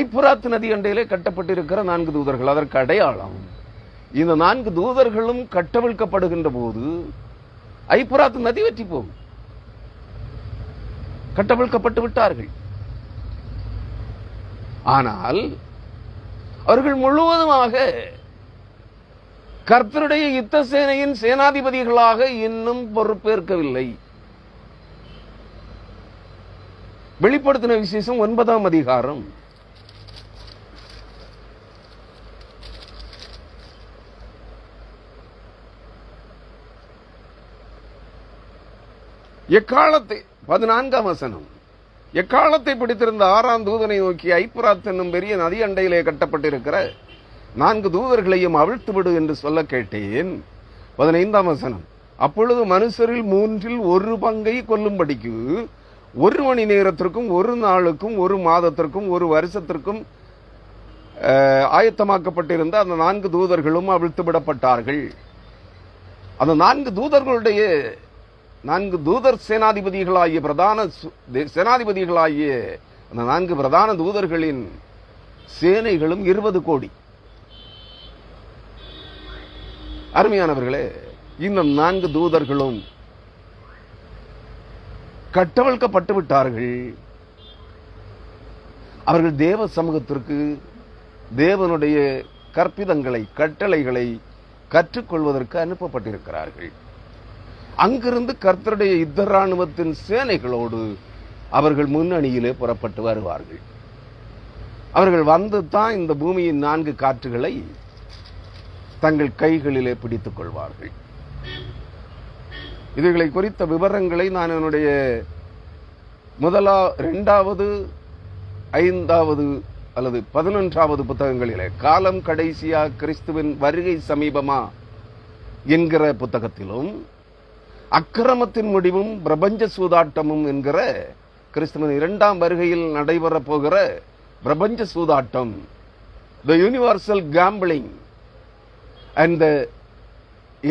ஐப்புராத்து நதி அண்டையிலே கட்டப்பட்டிருக்கிற 4 தூதர்கள். அதற்கு அடையாளம், இந்த 4 தூதர்களும் கட்டவிழ்க்கப்படுகின்ற போது ஐப்புராத்து நதி வெற்றி போகும். கட்டவிழ்க்கப்பட்டு விட்டார்கள். ஆனால் அவர்கள் முழுவதுமாக கர்த்தருடைய யுத்த சேனையின் சேனாதிபதிகளாக இன்னும் பொறுப்பேற்கவில்லை. வெளிப்படுத்தின விசேஷம் 9ஆம் அதிகாரம் எக்காலத்தை 14ஆம் வசனம், எக்காலத்தை பிடித்திருந்த 6ஆம் தூதனை நோக்கி ஐப்புராத் என்னும் பெரிய நதி அண்டையிலே கட்டப்பட்டிருக்கிற 4 தூதர்களையும் அவிழ்த்து விடு என்று சொல்ல கேட்டேன். 15ஆம் வசனம், அப்பொழுது மனுஷரில் 3இல் 1 பங்கை கொல்லும்படிக்கு 1 மணி நேரத்திற்கும் 1 நாளுக்கும் 1 மாதத்திற்கும் 1 வருஷத்திற்கும் ஆயத்தமாக்கப்பட்டிருந்த அந்த 4 தூதர்களும் அவிழ்த்து விடப்பட்டார்கள். அந்த 4 தூதர்களுடைய 4 தூதர் சேனாதிபதிகளாகிய பிரதான சேனாதிபதிகளாகிய அந்த 4 பிரதான தூதர்களின் சேனைகளும் 20 கோடி. அருமையானவர்களே, இந்த 4 தூதர்களும் கட்டவிழ்க்கப்பட்டு விட்டார்கள். அவர்கள் தேவ சமூகத்திற்கு தேவனுடைய கற்பிதங்களை, கட்டளைகளை கற்றுக்கொள்வதற்கு அனுப்பப்பட்டிருக்கிறார்கள். அங்கிருந்து கர்த்தருடைய யுத்த ராணுவத்தின் சேனைகளோடு அவர்கள் முன்னணியிலே புறப்பட்டு வருவார்கள். அவர்கள் வந்து தான் இந்த பூமியின் 4 காற்றுகளை தங்கள் கைகளிலே பிடித்துக் கொள்வார்கள். இதுகளை குறித்த விவரங்களை நான் என்னுடைய 2வது 5வது அல்லது 11வது புத்தகங்களிலே, காலம் கடைசியா கிறிஸ்துவின் வருகை சமீபமா என்கிற புத்தகத்திலும், அக்கிரமத்தின் முடிவும் பிரபஞ்ச சூதாட்டமும் என்கிற கிறிஸ்துவின் 2ஆம் வருகையில் நடைபெறப் போகிற பிரபஞ்ச சூதாட்டம், the universal gambling and the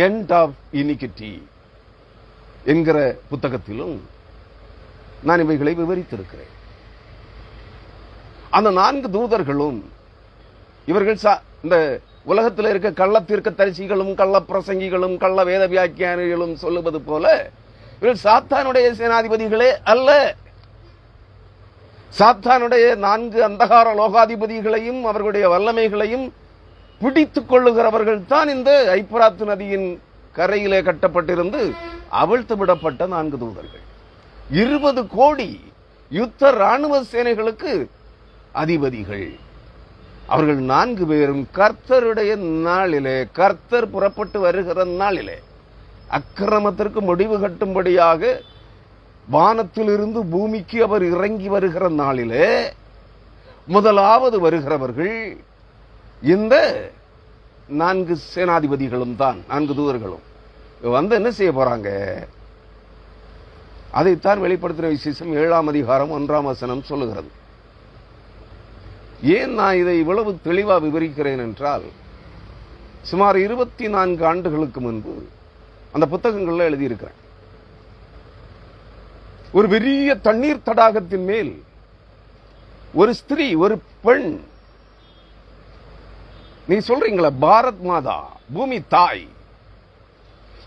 end of iniquity என்கிற புத்தகத்திலும் நான் இவைகளை விவரித்திருக்கிறேன். அந்த 4 தூதர்களும் இவர்கள் இந்த உலகத்தில் இருக்க கள்ள தீர்க்கதரிசிகளும் கள்ள பிரசங்கிகளும் கள்ள வேத வியாக்கியானிகளும் சொல்லுவது போல இவர்கள் சாத்தானுடைய சேனாதிபதிகளே அல்ல. சாத்தானுடைய 4 அந்தகார லோகாதிபதிகளையும் அவர்களுடைய வல்லமைகளையும் பிடித்துக் கொள்ளுகிறவர்கள் தான் இந்த ஐப்பிராத்து நதியின் கரையிலே கட்டப்பட்டிருந்து அவிழ்த்து விடப்பட்ட 4 தூதர்கள். 20 கோடி யுத்த ராணுவ சேனைகளுக்கு அதிபதிகள். அவர்கள் 4 பேரும் கர்த்தருடைய நாளிலே, கர்த்தர் புறப்பட்டு வருகிற நாளிலே, அக்கிரமத்திற்கு முடிவு கட்டும்படியாக வானத்திலிருந்து பூமிக்கு அவர் இறங்கி வருகிற நாளிலே முதலாவது வருகிறவர்கள் இந்த 4 சேனாதிபதிகளும் தான், 4 தூதர்களும். வந்து என்ன செய்ய போறாங்க? அதைத்தான் வெளிப்படுத்தின விசேஷம் 7ஆம் அதிகாரம் 1ஆம் வசனம் சொல்லுகிறது. ஏன் நான் இதை இவ்வளவு தெளிவா விவரிக்கிறேன் என்றால், சுமார் 24 ஆண்டுகளுக்கு முன்பு அந்த புத்தகங்கள்ல எழுதியிருக்கிறேன். ஒரு பெரிய தண்ணீர் தடாகத்தின் மேல் ஒரு ஸ்திரீ, ஒரு பெண், நீ சொல்றீங்களா பாரத் மாதா, பூமி தாய்,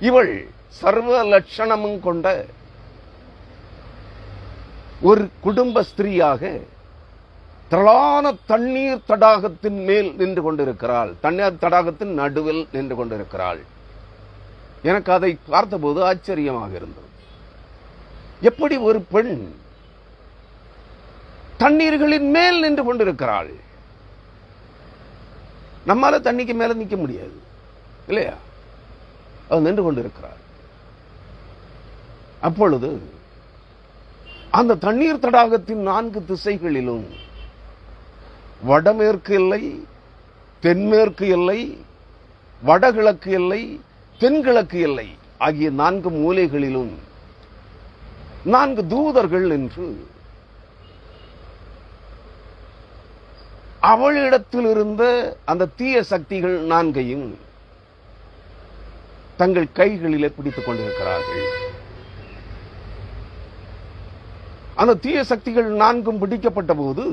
இவள் சர்வ லட்சணமும் கொண்ட ஒரு குடும்ப ஸ்திரீயாக திரளான தண்ணீர் தடாகத்தின் மேல் நின்று கொண்டிருக்கிறாள். தண்ணீர் தடாகத்தின் நடுவில் நின்று கொண்டிருக்கிறாள். எனக்கு அதை பார்த்தபோது ஆச்சரியமாக இருந்தது. எப்படி ஒரு பெண் தண்ணீர்களின் மேல் நின்று கொண்டிருக்கிறாள்? நம்மால தண்ணிக்கு மேல நிற்க முடியாது இல்லையா? அவள் நின்று கொண்டிருக்கிறாள். அப்பொழுது அந்த தண்ணீர் தடாகத்தின் 4 திசைகளிலும் வடமேற்கு எல்லை, தென்மேற்கு எல்லை, வடகிழக்கு எல்லை, தென்கிழக்கு எல்லை ஆகிய 4 மூலைகளிலும் 4 தூதர்கள் என்று அவளிடத்தில் இருந்த அந்த தீய சக்திகள் 4ஐயும் தங்கள் கைகளிலே பிடித்துக் கொண்டிருக்கிறார்கள். அந்த தீய சக்திகள் 4ம் பிடிக்கப்பட்ட போது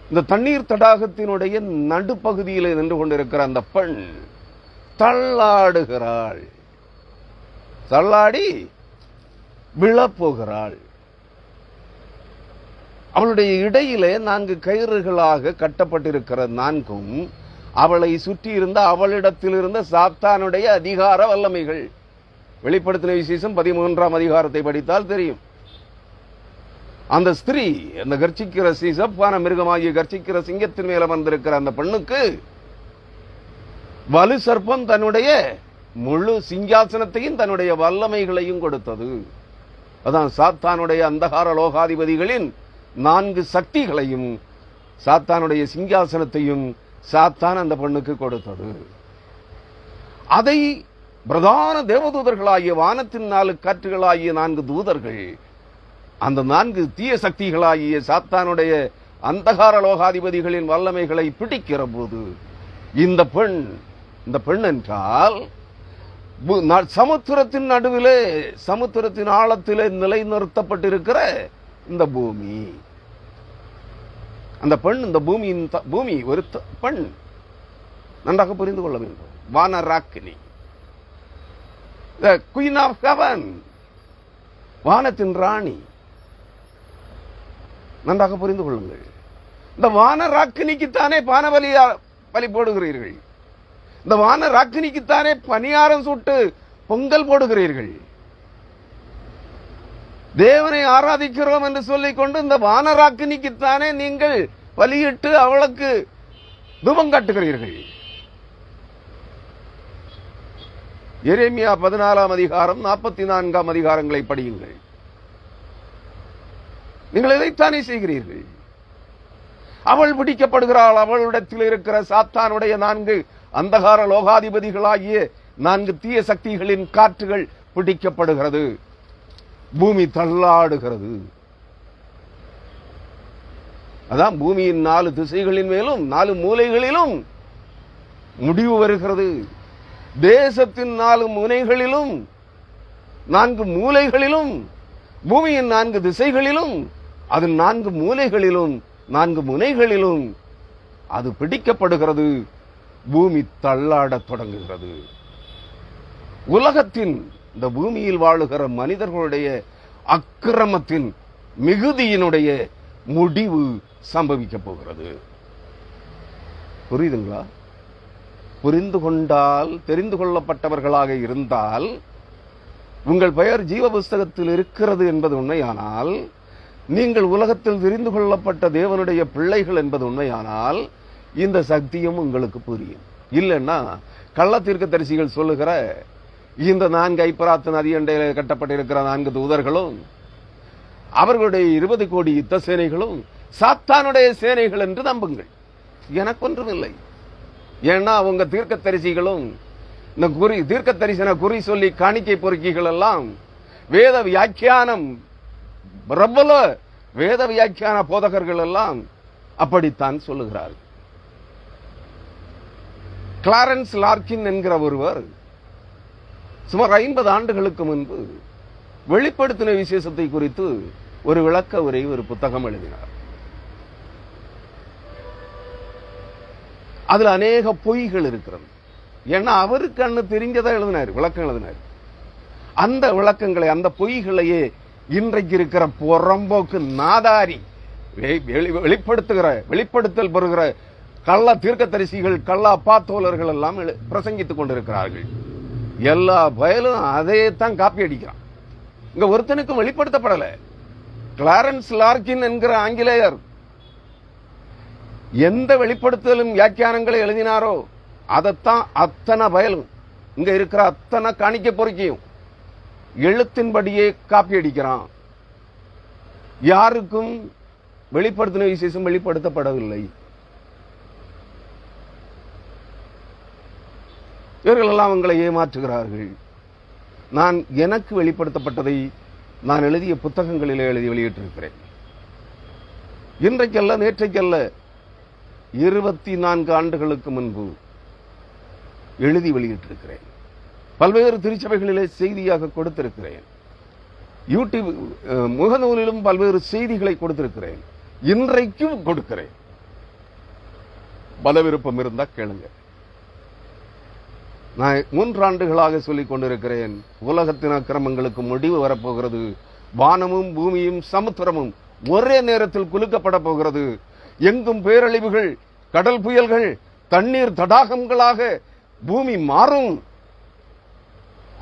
இந்த தண்ணீர் தடாகத்தினுடைய நடுப்பகுதியிலே நின்று கொண்டிருக்கிற அந்த பெண் தள்ளாடுகிறாள். தள்ளாடி விழப்போகிறாள். அவளுடைய இடையிலே 4 கயிறுகளாக கட்டப்பட்டிருக்கிற 4ம் அவளை சுற்றி இருந்த அவளிடத்தில் இருந்த சாத்தானுடைய அதிகார வல்லமைகள். வெளிப்படுத்தின விசேஷம் 13ஆம் அதிகாரத்தை படித்தால் தெரியும். அந்த ஸ்திரீ, அந்த கர்ச்சிக்கிற சிசப்பான மிருகமாகிய கர்ச்சிக்கிற சிங்கத்தின் மேல வந்திருக்கிற அந்த பெண்ணுக்கு வலு சர்ப்பம் தன்னுடைய முழு சிங்காசனத்தையும் தன்னுடைய வல்லமைகளையும் கொடுத்தது. அதான் சாத்தானுடைய அந்தகார லோகாதிபதிகளின் 4 சக்திகளையும் சாத்தானுடைய சிங்காசனத்தையும் சாத்தான் அந்த பெண்ணுக்கு கொடுத்தது. அதை பிரதான தேவதூதர்களாகிய வானத்தின் 4 காற்றுகளாகிய 4 தூதர்கள் அந்த 4 தீய சக்திகளாகிய சாத்தானுடைய அந்தகார லோகாதிபதிகளின் வல்லமைகளை பிடிக்கிற போது இந்த பெண் என்றால் சமுத்திரத்தின் நடுவிலே, சமுத்திரத்தின் ஆழத்திலே நிலைநிறுத்தப்பட்டிருக்கிற இந்த பூமி, அந்த பெண், இந்த பூமி ஒரு பெண், நன்றாக புரிந்து கொள்ள வேண்டும். வானராக்கினி, குயின் ஆஃப் ஹெவன், வானத்தின் ராணி. நன்றாக புரிந்து கொள்ளுங்கள். இந்த வானராக்கினிக்குத்தானே பலி போடுகிறீர்கள். இந்த வானராக்கினிக்குத்தானே பணியாரம் சுட்டு பொங்கல் போடுகிறீர்கள். தேவனை ஆராதிக்கிறோம் என்று சொல்லிக் கொண்டு இந்த வானராக்கினிக்குத்தானே நீங்கள் பலியிட்டு அவளுக்கு தூபம் காட்டுகிறீர்கள். எரேமியா 14 அதிகாரம் 44 அதிகாரங்களை படியுங்கள். நீங்கள் இதைத்தானே செய்கிறீர்கள். அவள் பிடிக்கப்படுகிறாள். அவளிடத்தில் இருக்கிற சாத்தானுடைய 4 அந்தகார லோகாதிபதிகளாகிய 4 தீய சக்திகளின் காற்றுகள் பிடிக்கப்படுகிறது. பூமி தள்ளாடுகிறது. அதான் பூமியின் 4 திசைகளின் மேலும் 4 மூலைகளிலும் முடிவு வருகிறது. தேசத்தின் 4 முனைகளிலும் 4 மூலைகளிலும் பூமியின் 4 திசைகளிலும் அதன் 4 மூலைகளிலும் 4 முனைகளிலும் அது பிடிக்கப்படுகிறது. பூமி தள்ளாடத் தொடங்குகிறது. உலகத்தின் இந்த பூமியில் வாழுகிற மனிதர்களுடைய அக்கிரமத்தின் மிகுதியினுடைய முடிவு சம்பவிக்க போகிறது. புரியுதுங்களா? புரிந்து கொண்டால், தெரிந்து கொள்ளப்பட்டவர்களாக இருந்தால், உங்கள் பெயர் ஜீவ புஸ்தகத்தில் இருக்கிறது என்பது உண்மையானால், நீங்கள் உலகத்தில் தெரிந்து கொள்ளப்பட்ட தேவனுடைய பிள்ளைகள் என்பது உண்மையானால், இந்த சக்தியும் உங்களுக்கு புரியும். இல்லைன்னா கள்ள தீர்க்கதரிசிகள் சொல்லுகிற இந்த 4 ஐப்பராத்து நதி அண்டையில் கட்டப்பட்டிருக்கிற 4 தூதர்களும் அவர்களுடைய 20 கோடி யுத்த சேனைகளும் சாத்தானுடைய சேனைகள் என்று நம்புங்கள். எனக்கு ஒன்றும் இல்லை. ஏன்னா அவங்க தீர்க்கதரிசிகளும் இந்த தீர்க்க தரிசன குறி சொல்லி காணிக்கை பொறுக்கிகள் எல்லாம் வேத வியாக்கியானம் பிரபல வேத வியாக்கியான போதகர்கள் எல்லாம் அப்படித்தான் சொல்லுகிறார்கள். கிளாரன்ஸ் லார்கின் என்கிற ஒருவர் சுமார் 50 ஆண்டுகளுக்கு முன்பு வெளிப்படுத்தின விசேஷத்தை குறித்து ஒரு விளக்க உரை, ஒரு புத்தகம் எழுதினார். அதுல அநேக பொய்கள் இருக்கிறது. ஏன்னா அவருக்கு அண்ணு தெரிஞ்சதா எழுதினார், விளக்கம் எழுதினார். அந்த விளக்கங்களை, அந்த பொய்களையே இன்றைக்கு இருக்கிற புறம்போக்கு நாதாரி வெளிப்படுத்தல் பெறுகிற கள்ள தீர்க்கதரிசிகள், கள்ள அப்பாத்தோலர்கள் எல்லாம் பிரசங்கித்துக் கொண்டிருக்கிறார்கள். எல்லா பயலும் அதே தான் காப்பி அடிக்கிறான். இங்க ஒருத்தனுக்கும் வெளிப்படுத்தப்படல. கிளாரன்ஸ் லார்கின் என்கிற ஆங்கிலேயர் எந்த வெளிப்படுத்தலும் வியாக்கியானங்களை எழுதினாரோ அதைத்தான் அத்தனை பயலும் இங்க இருக்கிற அத்தனை காணிக்க பொறுக்கியும் எழுத்தின்படியே காப்பி அடிக்கிறான். யாருக்கும் வெளிப்படுத்தின விசேஷம் வெளிப்படுத்தப்படவில்லை. இவர்கள் எல்லாம் அவங்களை ஏமாற்றுகிறார்கள். நான் எனக்கு வெளிப்படுத்தப்பட்டதை நான் எழுதிய புத்தகங்களிலே எழுதி வெளியிட்டிருக்கிறேன். இன்றைக்கல்ல, நேற்றைக்கல்ல, 24 ஆண்டுகளுக்கு முன்பு எழுதி வெளியிட்டிருக்கிறேன். பல்வேறு திருச்சபைகளிலே செய்தியாக கொடுத்திருக்கிறேன். யூடியூப் முகநூலிலும் பல்வேறு செய்திகளை கொடுத்திருக்கிறேன். இன்றைக்கும் கொடுக்கிறேன். பல விருப்பம் இருந்தா கேளுங்க. நான் 3 ஆண்டுகளாக சொல்லிக் கொண்டிருக்கிறேன். உலகத்தின் அக்கிரமங்களுக்கு முடிவு வரப்போகிறது. வானமும் பூமியும் சமுத்திரமும் ஒரே நேரத்தில் குலுக்கப்பட போகிறது. எங்கும் பேரழிவுகள், கடல் புயல்கள், தண்ணீர் தடாகங்களாக பூமி மாறும்.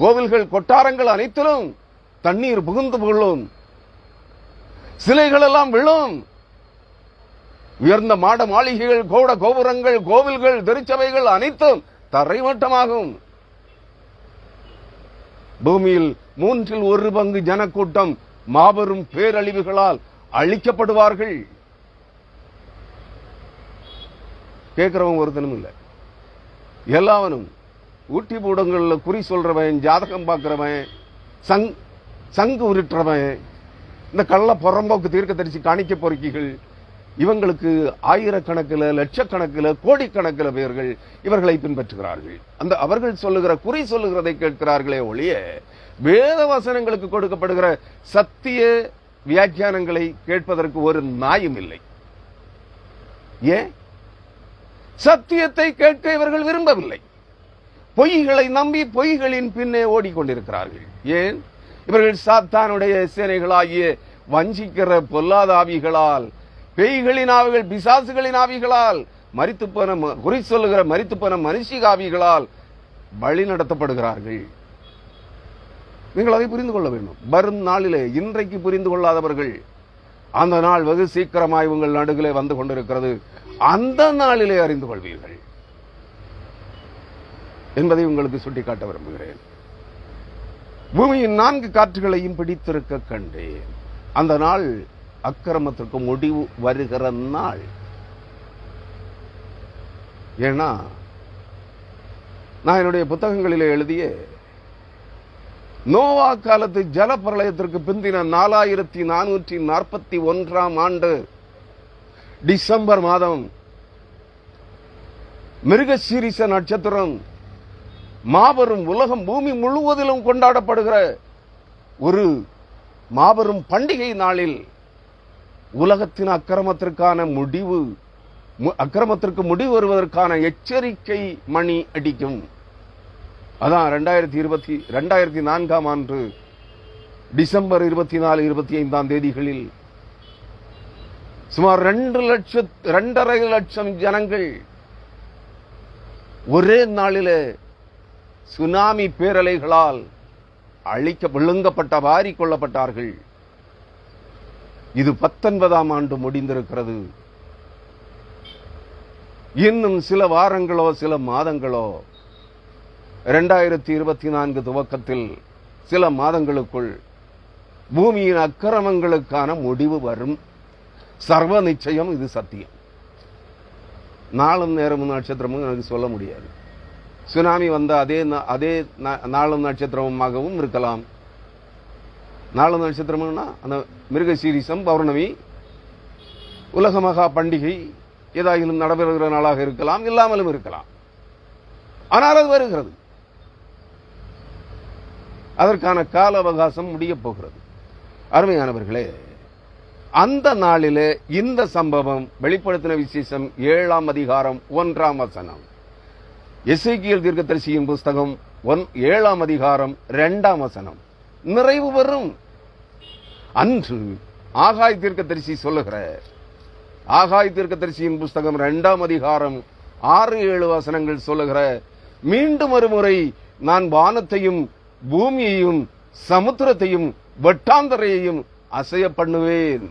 கோவில்கள், கொட்டாரங்கள் அனைத்திலும் தண்ணீர் புகுந்து கொள்ளும். சிலைகள் எல்லாம் விழும். உயர்ந்த மாட மாளிகைகள், கோட கோபுரங்கள், கோவில்கள், திருச்சபைகள் அனைத்தும் தரைமட்டமாகும். பூமியில் 1/3 பங்கு ஜனக்கூட்டம் மாபெரும் பேரழிவுகளால் அழிக்கப்படுவார்கள். கேட்கிறவங்க ஒருத்தனும் இல்லை. எல்லாவனும் ஊட்டி பூடங்கள்ல குறி சொல்றவன், ஜாதகம் பார்க்கிறவன், சங்கு உருட்டுறவன், இந்த கள்ள புறம்போக்கு தீர்க்கதரிசி காணிக்க பொறுக்கிகள், இவங்களுக்கு ஆயிரக்கணக்கில், லட்சக்கணக்கில், கோடிக்கணக்கில் பேர்கள் இவர்களை பின்பற்றுகிறார்கள். அந்த அவர்கள் சொல்லுகிற குறி சொல்லுகிறதை கேட்கிறார்களே ஒழிய வேத வசனங்களுக்கு கொடுக்கப்படுகிற சத்திய வியாக்கியானங்களை கேட்பதற்கு ஒரு நாயும் இல்லை. ஏன்? சத்தியத்தை கேட்க இவர்கள் விரும்பவில்லை. பொய்களை நம்பி பொய்களின் பின்னே ஓடிக்கொண்டிருக்கிறார்கள். ஏன்? இவர்கள் சாத்தானுடைய சேனைகளாகிய வஞ்சிக்கிற பொல்லாத ஆவிகளால், பேய்களின் ஆவிகள், பிசாசுகளின் ஆவிகளால், மரித்து போன குறி சொல்லுகிற மரித்து போன மனுஷிக ஆவிகளால் வழி நடத்தப்படுகிறார்கள். நீங்கள் அதை புரிந்து கொள்ள வேண்டும். வரும் நாளிலே, இன்றைக்கு புரிந்து கொள்ளாதவர்கள் அந்த நாள் வெகு சீக்கிரமாய் உங்கள் நடுவிலே வந்து கொண்டிருக்கிறது. அந்த நாளிலே அறிந்து கொள்வீர்கள் என்பதை உங்களுக்கு சுட்டிக்காட்ட விரும்புகிறேன். பூமியின் 4 காற்றுகளையும் பிடித்திருக்க கண்டேன். அந்த நாள் அக்கிரமத்திற்கு முடிவு வருகிற நாள். ஏன்னா நான் என்னுடைய புத்தகங்களிலே எழுதிய நோவா காலத்து ஜல பிரளயத்திற்கு பிந்தின 4441 ஆண்டு டிசம்பர் மாதம் மிருகசீரிஷ நட்சத்திரம் மாபெரும் உலகம் பூமி முழுவதிலும் கொண்டாடப்படுகிற ஒரு மாபெரும் பண்டிகை நாளில் உலகத்தின் அக்கிரமத்திற்கு முடிவு வருவதற்கான எச்சரிக்கை மணி அடிக்கும். அதான் 2024 ஆண்டு டிசம்பர் 24, 25 தேதிகளில் சுமார் 2.5 லட்சம் ஜனங்கள் ஒரே நாளிலே சுனாமி பேரலைகளால் விழுங்கப்பட்ட வாரிக் கொள்ளப்பட்டார்கள். இது 19ஆம் ஆண்டு முடிந்திருக்கிறது. இன்னும் சில வாரங்களோ சில மாதங்களோ 2024 துவக்கத்தில் சில மாதங்களுக்குள் பூமியின் அக்கிரமங்களுக்கான முடிவு வரும். சர்வ நிச்சயம், இது சத்தியம். நாளும் நேரமும் நட்சத்திரமும் எனக்கு சொல்ல முடியாது. சுனாமி வந்த அதே நாளும் நட்சத்திரமாகவும் இருக்கலாம். நாளும் நட்சத்திரம்னா அந்த மிருகசீரிஷம் பௌர்ணமி உலக மகா பண்டிகை ஏதாயிலும் நடைபெறுகிற நாளாக இருக்கலாம், இல்லாமலும் இருக்கலாம். ஆனால் அது வருகிறது. அதற்கான கால அவகாசம் முடிய போகிறது. அருமையானவர்களே, அந்த நாளிலே இந்த சம்பவம் வெளிப்படுத்தின விசேஷம் 7ஆம் அதிகாரம் 1ஆம் வசனம், எசேக்கியேல் தீர்க்கதரிசியின் புஸ்தகம் 7ஆம் அதிகாரம் 2ஆம் வசனம் நிறைவு பெறும். அன்று ஆகாய் தீர்க்கதரிசி சொல்லுகிற ஆகாய் தீர்க்கதரிசியின் புஸ்தகம் 2ஆம் அதிகாரம் 6-7 வசனங்கள் சொல்லுகிற, மீண்டும் ஒரு முறை நான் வானத்தையும் பூமியையும் சமுத்திரத்தையும் வெட்டாந்தரையையும் அசைய பண்ணுவேன்.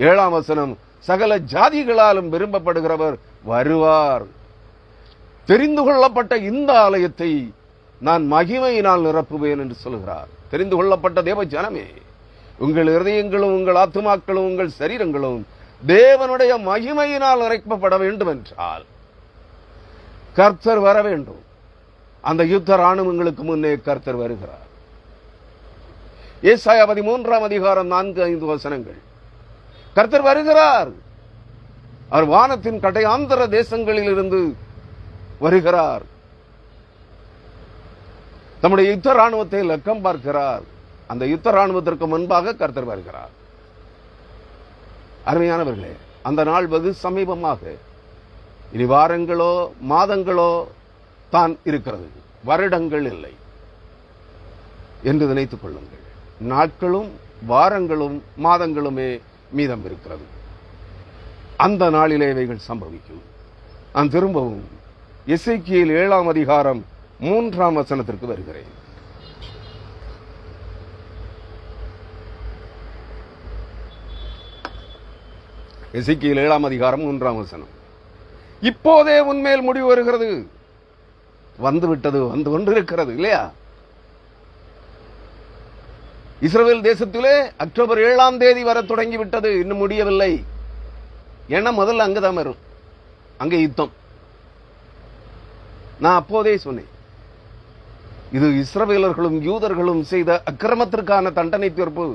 7ஆம் வசனம், சகல ஜாதிகளாலும் விரும்பப்படுகிறவர் வருவார். தெரிந்து கொள்ளப்பட்ட இந்த ஆலயத்தை நான் மகிமையினால் நிரப்புவேன் என்று சொல்கிறார். தெரிந்து கொள்ளப்பட்ட தேவ ஜனமே, உங்கள் இருதயங்களும் உங்கள் ஆத்துமாக்களும் உங்கள் சரீரங்களும் தேவனுடைய மகிமையினால் நிறைக்கப்பட வேண்டும் என்றால் கர்த்தர் வர வேண்டும். அந்த யுத்த ராணுவங்களுக்கு முன்னே கர்த்தர் வருகிறார். ஏசாயா 13ஆம் அதிகாரம் 4-5 வசனங்கள், கர்த்தர் வருகிறார். அவர் வானத்தின் கடையாந்தர தேசங்களில் இருந்து வருகிறார். தம்முடைய யுத்த ராணுவத்தை லக்கம் பார்க்கிறார். அந்த யுத்த ராணுவத்திற்கு முன்பாக கர்த்தர் வருகிறார். அருமையானவர்களே, அந்த நாள் வெகு சமீபமாக இனி வாரங்களோ மாதங்களோ தான் இருக்கிறது, வருடங்கள் இல்லை என்று நினைத்துக் கொள்ளுங்கள். நாட்களும் வாரங்களும் மாதங்களுமே மீதம் இருக்கிறது. அந்த நாளிலே இவைகள் சம்பவிக்கும். நான் திரும்பவும் எசேக்கியேல் 7ஆம் அதிகாரம் 3ஆம் வசனத்திற்கு வருகிறேன். எசேக்கியேல் 7ஆம் அதிகாரம் 3ஆம் வசனம், இப்போதே உன்மேல் முடிவு வருகிறது. வந்துவிட்டது, வந்து கொண்டிருக்கிறது இல்லையா? இஸ்ரவேல் தேசத்திலே அக்டோபர் 7ஆம் தேதி வர தொடங்கிவிட்டது, இன்னும் முடியவில்லை. ஏன்னா முதல்ல அங்கதான் வரும், அங்க யுத்தம். நான் அப்போதே சொன்னேன், இது இஸ்ரவேலர்களும் யூதர்களும் செய்த அக்கிரமத்திற்கான தண்டனை தீர்ப்பு.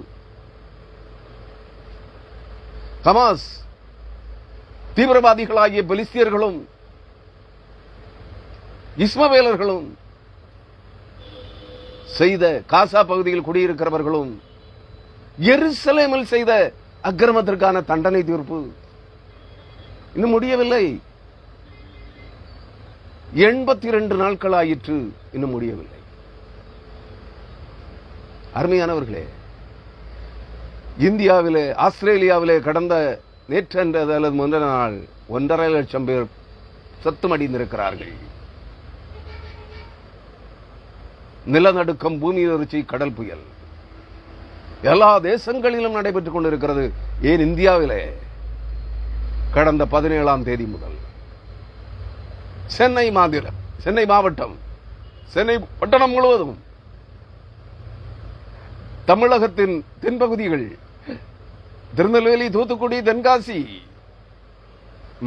ஹமாஸ் தீவிரவாதிகளாகிய பெலிஸ்தியர்களும் இஸ்மவேலர்களும் செய்த, காசா பகுதியில் குடியிருக்கிறவர்களும் எருசலேமில் செய்த அக்கிரமத்திற்கான தண்டனை தீர்ப்பு இன்னும் முடியவில்லை. 82 நாட்கள் ஆயிற்று, இன்னும் முடியவில்லை. அருமையானவர்களே, இந்தியாவிலே ஆஸ்திரேலியாவிலே கடந்த நேற்றென்றது அல்லது முந்தின நாள் 1.5 லட்சம் பேர் சத்துமடைந்திருக்கிறார்கள். நிலநடுக்கம், பூமி அதிர்ச்சி, கடல் புயல். எல்லா தேசங்களிலும் நடைபெற்றுக் கொண்டிருக்கிறது. ஏன் இந்தியாவிலே கடந்த 17ஆம் தேதி முதல் சென்னை மாவட்டம், சென்னை பட்டணம் முழுவதும், தமிழகத்தின் தென்பகுதிகள், திருநெல்வேலி, தூத்துக்குடி, தென்காசி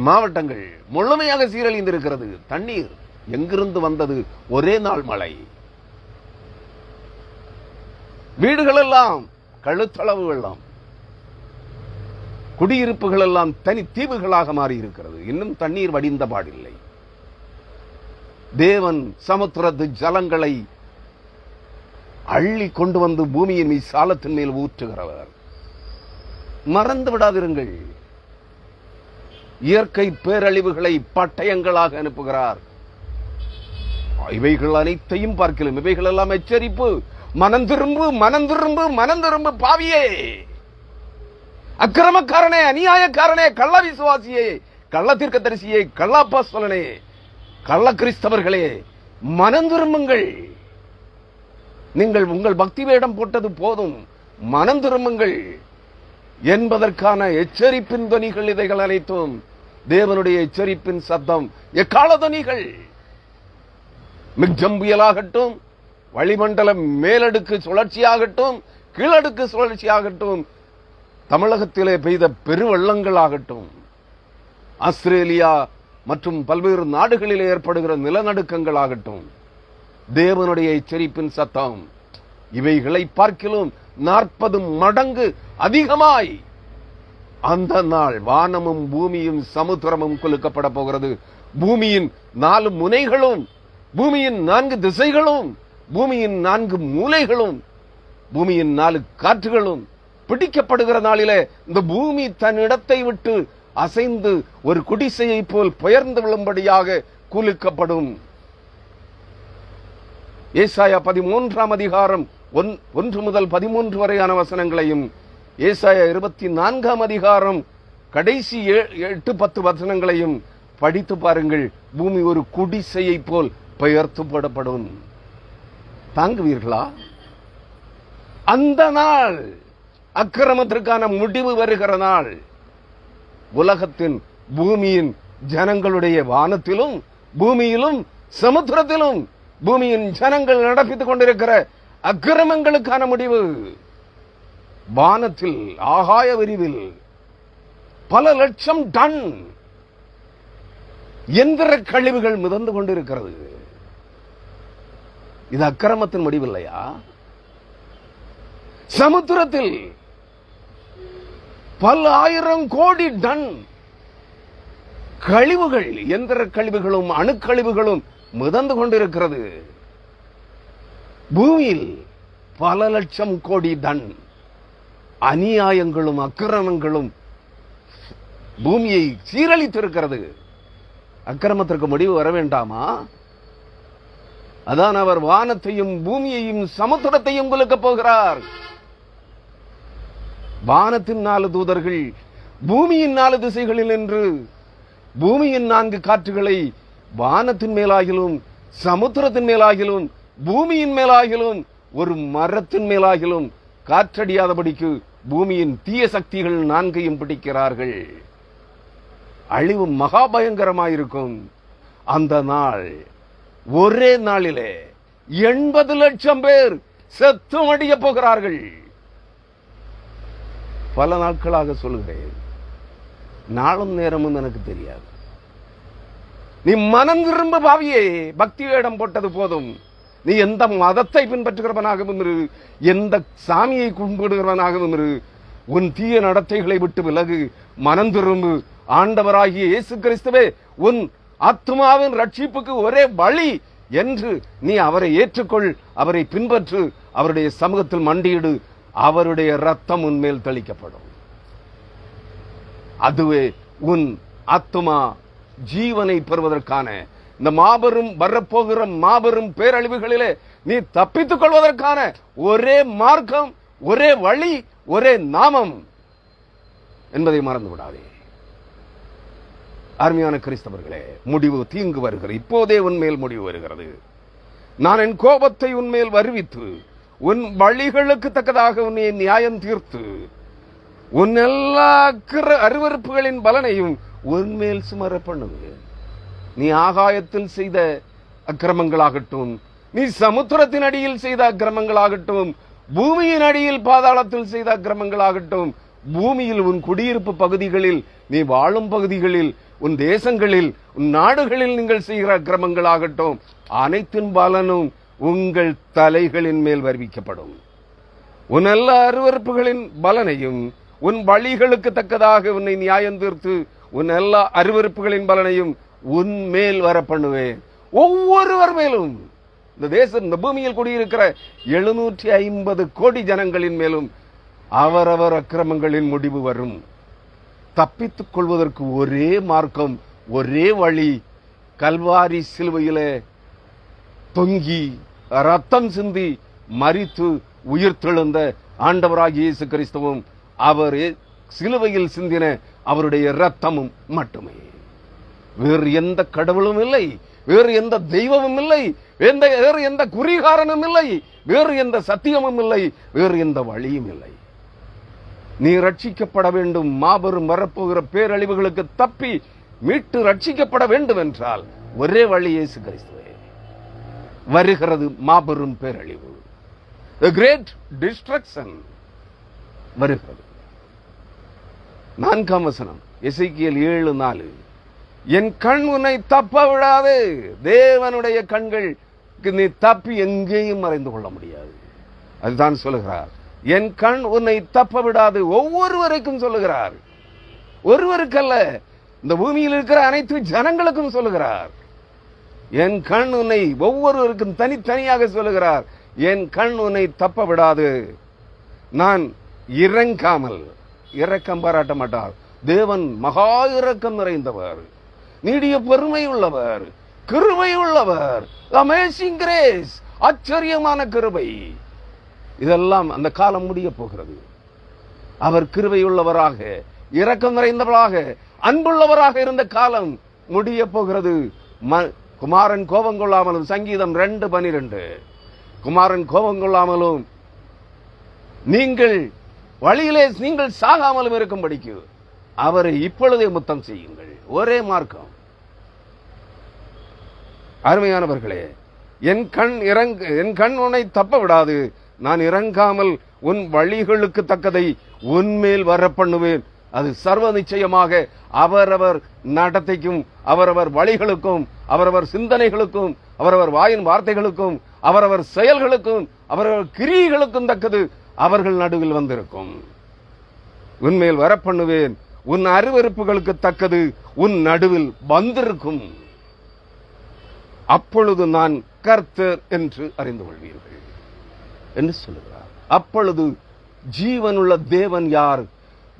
மாவட்டங்கள் முழுமையாக சீரழிந்திருக்கிறது. தண்ணீர் எங்கிருந்து வந்தது? ஒரே நாள் மழை. வீடுகள் எல்லாம் கழுத்தளவு வெள்ளம், குடியிருப்புகள் எல்லாம் தனி தீவுகளாக மாறி இருக்கிறது. இன்னும் தண்ணீர் வடிந்த பாடில்லை. தேவன் சமுத்திரத்து ஜலங்களை அள்ளி கொண்டு வந்து பூமியின் சாலத்தின் மேல் ஊற்றுகிறவர். மறந்து விடாதிருங்கள், இயற்கை பேரழிவுகளை பட்டயங்களாக அனுப்புகிறார். இவைகள் அனைத்தையும் பார்க்கலாம். இவைகள் எல்லாம் எச்சரிப்பு. மனம் திரும்பு, மனம் திரும்பு, மனம் திரும்பு பாவியே, அக்கிரமக்காரனே, அநியாயக்காரனே, கள்ள விசுவாசியே, கள்ள தீர்க்கதரிசியே, கள்ளப்போஸ்தலனே, கள்ள கிறிஸ்தவர்களே, மனம் திரும்புங்கள். நீங்கள் உங்கள் பக்தி வேடம் போட்டது போதும், மனம் திரும்புங்கள் என்பதற்கான எச்சரிப்பின் துணிகள் இதைகள் அனைத்தும். தேவனுடைய எச்சரிப்பின் சத்தம் எக்கால துணிகள். மிக்ஜம் புயலாகட்டும், வளிமண்டல மேலடுக்கு சுழற்சியாகட்டும், கீழடுக்கு சுழற்சியாகட்டும், தமிழகத்திலே பெய்த பெருவெள்ளங்களாகட்டும், ஆஸ்திரேலியா மற்றும் பல்வேறு நாடுகளில் ஏற்படுகிற நிலநடுக்கங்களாகட்டும், தேவனுடைய எச்சரிப்பின் சத்தம் இவைகளை பார்க்கிலும் 40 மடங்கு அதிகமாய் அந்த நாள் வானமும் பூமியும் சமுத்திரமும் குலுக்கப்பட போகிறது. பூமியின் 4 முனைகளும், பூமியின் 4 திசைகளும், பூமியின் 4 மூலைகளும், பூமியின் 4 காற்றுகளும் பிடிக்கப்படுகிற நாளிலே இந்த பூமி தன் இடத்தை விட்டு அசைந்து ஒரு குடிசையை போல் பெயர்ந்து விழும்படியாக குலுக்கப்படும். ஏசாயா 13ஆம் அதிகாரம் 1 முதல் 13 வரையான வசனங்களையும், ஏசாயா 24ஆம் அதிகாரம் கடைசி 8-10 வசனங்களையும் படித்து பாருங்கள். பூமி ஒரு குடிசையை போல் பெயர்த்து போடப்படும். தாங்குவீர்களா? அந்த நாள் அக்கிரமத்திற்கான முடிவு வருகிற நாள். உலகத்தின் பூமியின் ஜனங்களுடைய வானத்திலும் பூமியிலும் சமுத்திரத்திலும் பூமியின் ஜனங்கள் நடப்பித்துக் கொண்டிருக்கிற அக்கிரமங்களுக்கான முடிவு. வானத்தில் ஆகாய விரிவில் பல லட்சம் டன் எந்திர கழிவுகள் மிதந்து கொண்டிருக்கிறது. இது அக்கிரமத்தின் முடிவில்லையா? சமுத்திரத்தில் பல ஆயிரம் கோடி டன் கழிவுகள், எந்திர கழிவுகளும் அணுக்கழிவுகளும் மிதந்து கொண்டிருக்கிறது. பூமியில் பல லட்சம் கோடி டன் அநியாயங்களும் அக்கிரமங்களும் பூமியை சீரழித்திருக்கிறது. அக்கிரமத்திற்கு முடிவு வர வேண்டாமா? அதான் அவர் வானத்தையும் பூமியையும் சமுத்திரத்தையும் குலுக்கப் போகிறார். வானத்தின் 4 தூதர்கள் பூமியின் 4 திசைகளில் நின்று பூமியின் 4 காற்றுகளை வானத்தின் மேலாகிலும் சமுத்திரத்தின் மேலாகிலும் பூமியின் மேலாகிலும் ஒரு மரத்தின் மேலாகிலும் காற்றடியாதபடிக்கு பூமியின் தீய சக்திகள் 4ஐயும் பிடிக்கிறார்கள். அழிவு மகாபயங்கரமாயிருக்கும். அந்த நாள் ஒரே நாளிலே 80 லட்சம் பேர் செத்து மடிய போகிறார்கள். பல நாட்களாக சொல்லுகிறேன், நாளும் நேரமும் எனக்கு தெரியாது. நீ மனம் திரும்ப பாவியே, பக்தி வேடம் போட்டது போதும். நீ எந்த மதத்தை பின்பற்றுகிறவனாகவும் இரு, எந்த சாமியை கும்பிடுகிறவனாகவும் இரு, உன் தீய நடத்தைகளை விட்டு விலகு, மனம் திரும்பு. ஆண்டவராகிய இயேசு கிறிஸ்துவே உன் ஆத்துமாவின் ரட்சிப்புக்கு ஒரே வழி என்று நீ அவரை ஏற்றுக்கொள், அவரை பின்பற்று, அவருடைய சமூகத்தில் மண்டியிடு. அவருடைய ரத்தம் உன்மேல் தெளிக்கப்படும். அதுவே உன் ஆத்துமா ஜீவனை பெறுவதற்கான இந்த மாபெரும் வரப்போகிற மாபெரும் பேரழிவுகளிலே நீ தப்பித்துக் கொள்வதற்கான ஒரே மார்க்கம், ஒரே வழி, ஒரே நாமம் என்பதை மறந்து விடாதே. அருமையான கிறிஸ்தவர்களே, முடிவு தீங்கு வருகிறது. இப்போதே உன்மேல் முடிவு வருகிறது. நான் என் கோபத்தை உன்மேல் வருவித்து உன் வழிகளுக்கு தக்கதாக உன்னை நியாயம் தீர்த்து உன் எல்லா அருவருப்புகளின் பலனையும் உன்மேல் சுமர பண்ணுவேன். நீ ஆகாயத்தில் செய்த அக்கிரமங்களாகட்டும், நீ சமுத்திரத்தின் அடியில் செய்த அக்கிரமங்களாகட்டும், பூமியின் அடியில் பாதாளத்தில் செய்த அக்கிரமங்களாகட்டும், பூமியில் உன் குடியிருப்பு பகுதிகளில், நீ வாழும் பகுதிகளில், உன் தேசங்களில், உன் நாடுகளில் நீங்கள் செய்கிற அக்கிரமங்களாகட்டும், அனைத்தின் பலனும் உங்கள் தலைகளின் மேல் வருவிக்கப்படும். உன் எல்லா அருவருப்புகளின் பலனையும் உன் வழிகளுக்கு தக்கதாக உன்னை நியாயம் தீர்த்து உன் எல்லா அருவருப்புகளின் பலனையும் உன் மேல் வர பண்ணுவேன். ஒவ்வொருவர் மேலும், இந்த தேசம், இந்த பூமியில் குடியிருக்கிற 750 கோடி ஜனங்களின் மேலும் அவரவர் அக்கிரமங்களின் முடிவு வரும். தப்பித்துக் கொள்வதற்கு ஒரே மார்க்கம், ஒரே வழி, கல்வாரி சிலுவையிலே தொங்கி ரத்தம் சிந்தி மரித்து உயிர்த்தெழுந்த ஆண்டவராகிய இயேசு கிறிஸ்துவும் அவரே சிலுவையில் சிந்தின அவருடைய ரத்தமும் மட்டுமே. வேறு எந்த கடவுளும் இல்லை, வேறு எந்த தெய்வமும் இல்லை, வேறு எந்த குறிகாரனும் இல்லை, வேறு எந்த சத்தியமும் இல்லை, வேறு எந்த வழியும் இல்லை. நீ ரட்சிக்கப்பட வேண்டும், மாபெரும் வரப்போகிற பேரழிவுகளுக்கு தப்பி மீட்டு ரட்சிக்கப்பட வேண்டும் என்றால் ஒரே வழி இயேசு கிறிஸ்துவே. வருகிறது மாபெரும் பேரழிவு, the great destruction வருகிறது. 4ஆம் வசனம், எசேக்கியேல் 7:4. என் கண் உன்னை தப்ப விடாது. தேவனுடைய கண்கள் நீ தப்பி எங்கேயும் மறைந்து கொள்ள முடியாது. அதுதான் சொல்லுகிறார், என் கண் உன்னை தப்ப விடாது. ஒவ்வொருவருக்கும் சொல்லுகிறார், ஒருவருக்கல்ல, இந்த பூமியில் இருக்கிற அனைத்து ஜனங்களுக்கும் சொல்லுகிறார். என் கண் உன்னை, ஒவ்வொருவருக்கும் தனித்தனியாக சொல்லுகிறார், என் கண் உன்னை தப்ப விடாது. நான் இறங்காமல், இரக்கம் பாராட்ட மாட்டார். தேவன் மகா இரக்கம் நிறைந்தவர், நீடிய பொறுமை உள்ளவர், கிருபை உள்ளவர், அமேசிங் கிரேஸ், ஆச்சரியமான கிருபை. இதெல்லாம் அந்த காலம் முடிய போகிறது. அவர் கிருபை உள்ளவராக, இரக்கம் நிறைந்தவராக, அன்புள்ளவராக இருந்த காலம் முடிய போகிறது. குமாரன் கோபம் கொள்ளாமலும், சங்கீதம் 2:12, குமாரன் கோபம் கொள்ளாமலும் நீங்கள் வழியிலே நீங்கள் சாகாமலும் இருக்கும்படிக்கு அவரை இப்பொழுதே முத்தம் செய்யுங்கள். ஒரே மார்க்கம். அருமையானவர்களே, என் கண் உன்னை தப்ப விடாது. நான் இறங்காமல் உன் வழிகளுக்கு தக்கதை உன்மேல் வர பண்ணுவேன். அது சர்வ நிச்சயமாக அவரவர் நடத்தைக்கும், அவரவர் வழிகளுக்கும், அவரவர் சிந்தனைகளுக்கும், அவரவர் வாயின் வார்த்தைகளுக்கும், அவரவர் செயல்களுக்கும், அவரவர் கிரியைகளுக்கும் தக்கது அவர்கள் நடுவில் வந்திருக்கும். உன்மேல் வர பண்ணுவேன். உன் அருவருப்புகளுக்கு தக்கது உன் நடுவில் வந்திருக்கும். அப்பொழுது நான் கர்த்தர் என்று அறிந்து கொள்வீர்கள் என்று சொல்லுகிறார். அப்பொழுது ஜீவனுள்ள தேவன் யார்?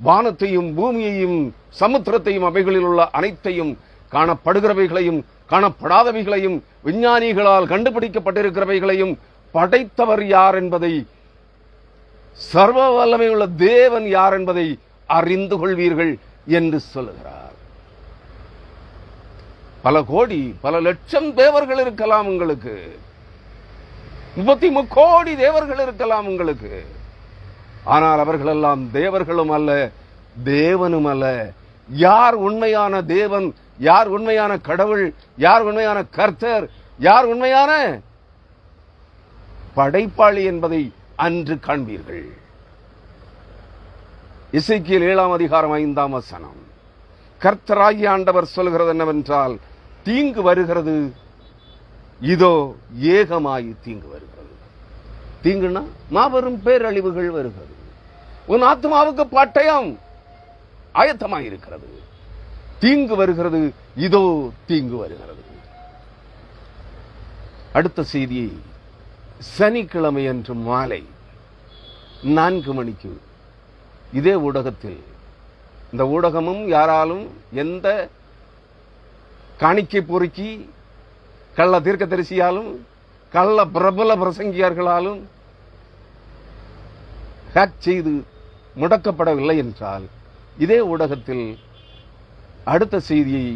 வானத்தையும் பூமியையும் சமுத்திரத்தையும் அவைகளில் உள்ள அனைத்தையும், காணப்படுகிறவைகளையும் காணப்படாதவைகளையும் விஞ்ஞானிகளால் கண்டுபிடிக்கப்பட்டிருக்கிறவைகளையும் படைத்தவர் யார் என்பதை, சர்வ வல்லமையுள்ள தேவன் யார் என்பதை அறிந்து கொள்வீர்கள் என்று சொல்லுகிறார். பல கோடி, பல லட்சம் தேவர்கள் இருக்கலாம் உங்களுக்கு, 33 கோடி தேவர்கள் இருக்கலாம் உங்களுக்கு. ஆனால் அவர்களெல்லாம் தேவர்களும் அல்ல, தேவனும் அல்ல. யார் உண்மையான தேவன், யார் உண்மையான கடவுள், யார் உண்மையான கர்த்தர், யார் உண்மையான படைப்பாளி என்பதை அன்று காண்பீர்கள். எசேக்கியேல் 7:5 கர்த்தராகிய ஆண்டவர் சொல்கிறது என்னவென்றால், தீங்கு வருகிறது, இதோ ஏகமாய் தீங்கு வருகிறது. தீங்குன்னா மாபெரும் பேரழிவுகள் வருகிறது. உன் ஆத்மாவுக்கு பட்டயம் ஆயத்தமாயிருக்கிறது. தீங்கு வருகிறது, இதோ தீங்கு வருகிறது. அடுத்த செய்தியை சனிக்கிழமை அன்று மாலை 4 மணிக்கு இதே ஊடகத்தில், இந்த ஊடகமும் யாராலும் எந்த காணிக்கை பொறுக்கி கள்ள தீர்க்கதரிசியாலும் கள்ள பிரபல பிரசங்கியார்களாலும் ஹேக் செய்து முடக்கப்படவில்லை என்றால், இதே ஊடகத்தில் அடுத்த செய்தியை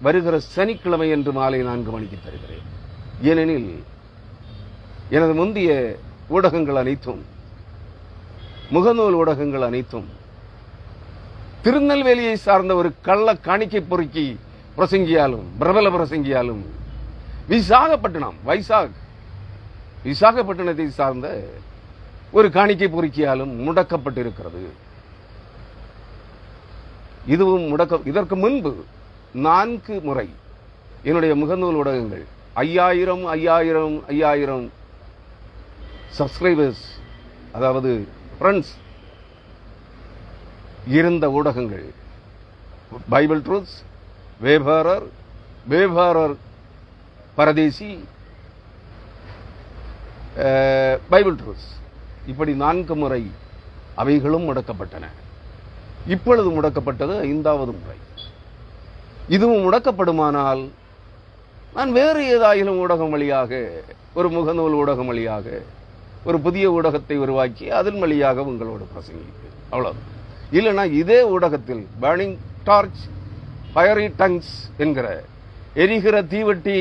வருகிற சனிக்கிழமை என்று மாலை 4 மணிக்கு தருகிறேன். ஏனெனில் எனது முந்தைய ஊடகங்கள் அனைத்தும், முகநூல் ஊடகங்கள் அனைத்தும் திருநெல்வேலியை சார்ந்த ஒரு கள்ள காணிக்கை பொறுக்கி பிரசங்கியாலும் பிரபல பிரசங்கியாலும் விசாகப்பட்டினத்தை சார்ந்த ஒரு காணிக்கை பொறுக்கியாலும் முடக்கப்பட்டிருக்கிறது. இதுவும் இதற்கு முன்பு 4 முறை என்னுடைய முகநூல் ஊடகங்கள் 5000 சப்ஸ்கிரைபர்ஸ், அதாவது ஃப்ரெண்ட்ஸ் இருந்த ஊடகங்கள் பைபிள் ட்ரூத்ஸ், வேபாரர் பரதேசி, பைபிள் ட்ரூத்ஸ், இப்படி 4 முறை அவைகளும் முடக்கப்பட்டன. இப்பொழுது முடக்கப்பட்டது 5வது முறை. இதுவும் முடக்கப்படுமானால் நான் வேறு ஏதாயிலும் ஊடகம் வழியாக, ஒரு முகநூல் ஊடகம் வழியாக ஒரு புதிய ஊடகத்தை உருவாக்கி அதன் வழியாக உங்களோடு பிரசங்கிப்பேன், அவ்வளவு. இல்லைன்னா இதே ஊடகத்தில் பர்னிங் டார்ச், ஃபயரி டங்ஸ் என்கிற எரிகிற தீவட்டி,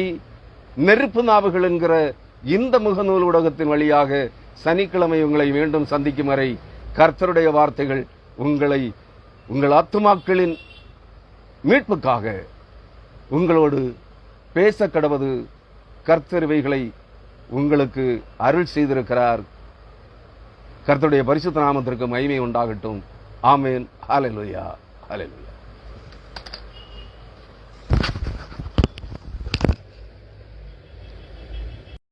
நெருப்பு நாவுகள் என்கிற இந்த முகநூல் ஊடகத்தின் வழியாக சனிக்கிழமை உங்களை மீண்டும் சந்திக்கும் வரை கர்த்தருடைய வார்த்தைகள் உங்கள் ஆத்துமாக்களின் மீட்புக்காக உங்களோடு பேச கடவது. கர்த்தர் இவைகளை உங்களுக்கு அருள் செய்திருக்கிறார். கர்த்தருடைய பரிசுத்த நாமத்திற்கு மகிமை உண்டாகட்டும். ஆமென். ஹல்லேலூயா, ஹல்லேலூயா.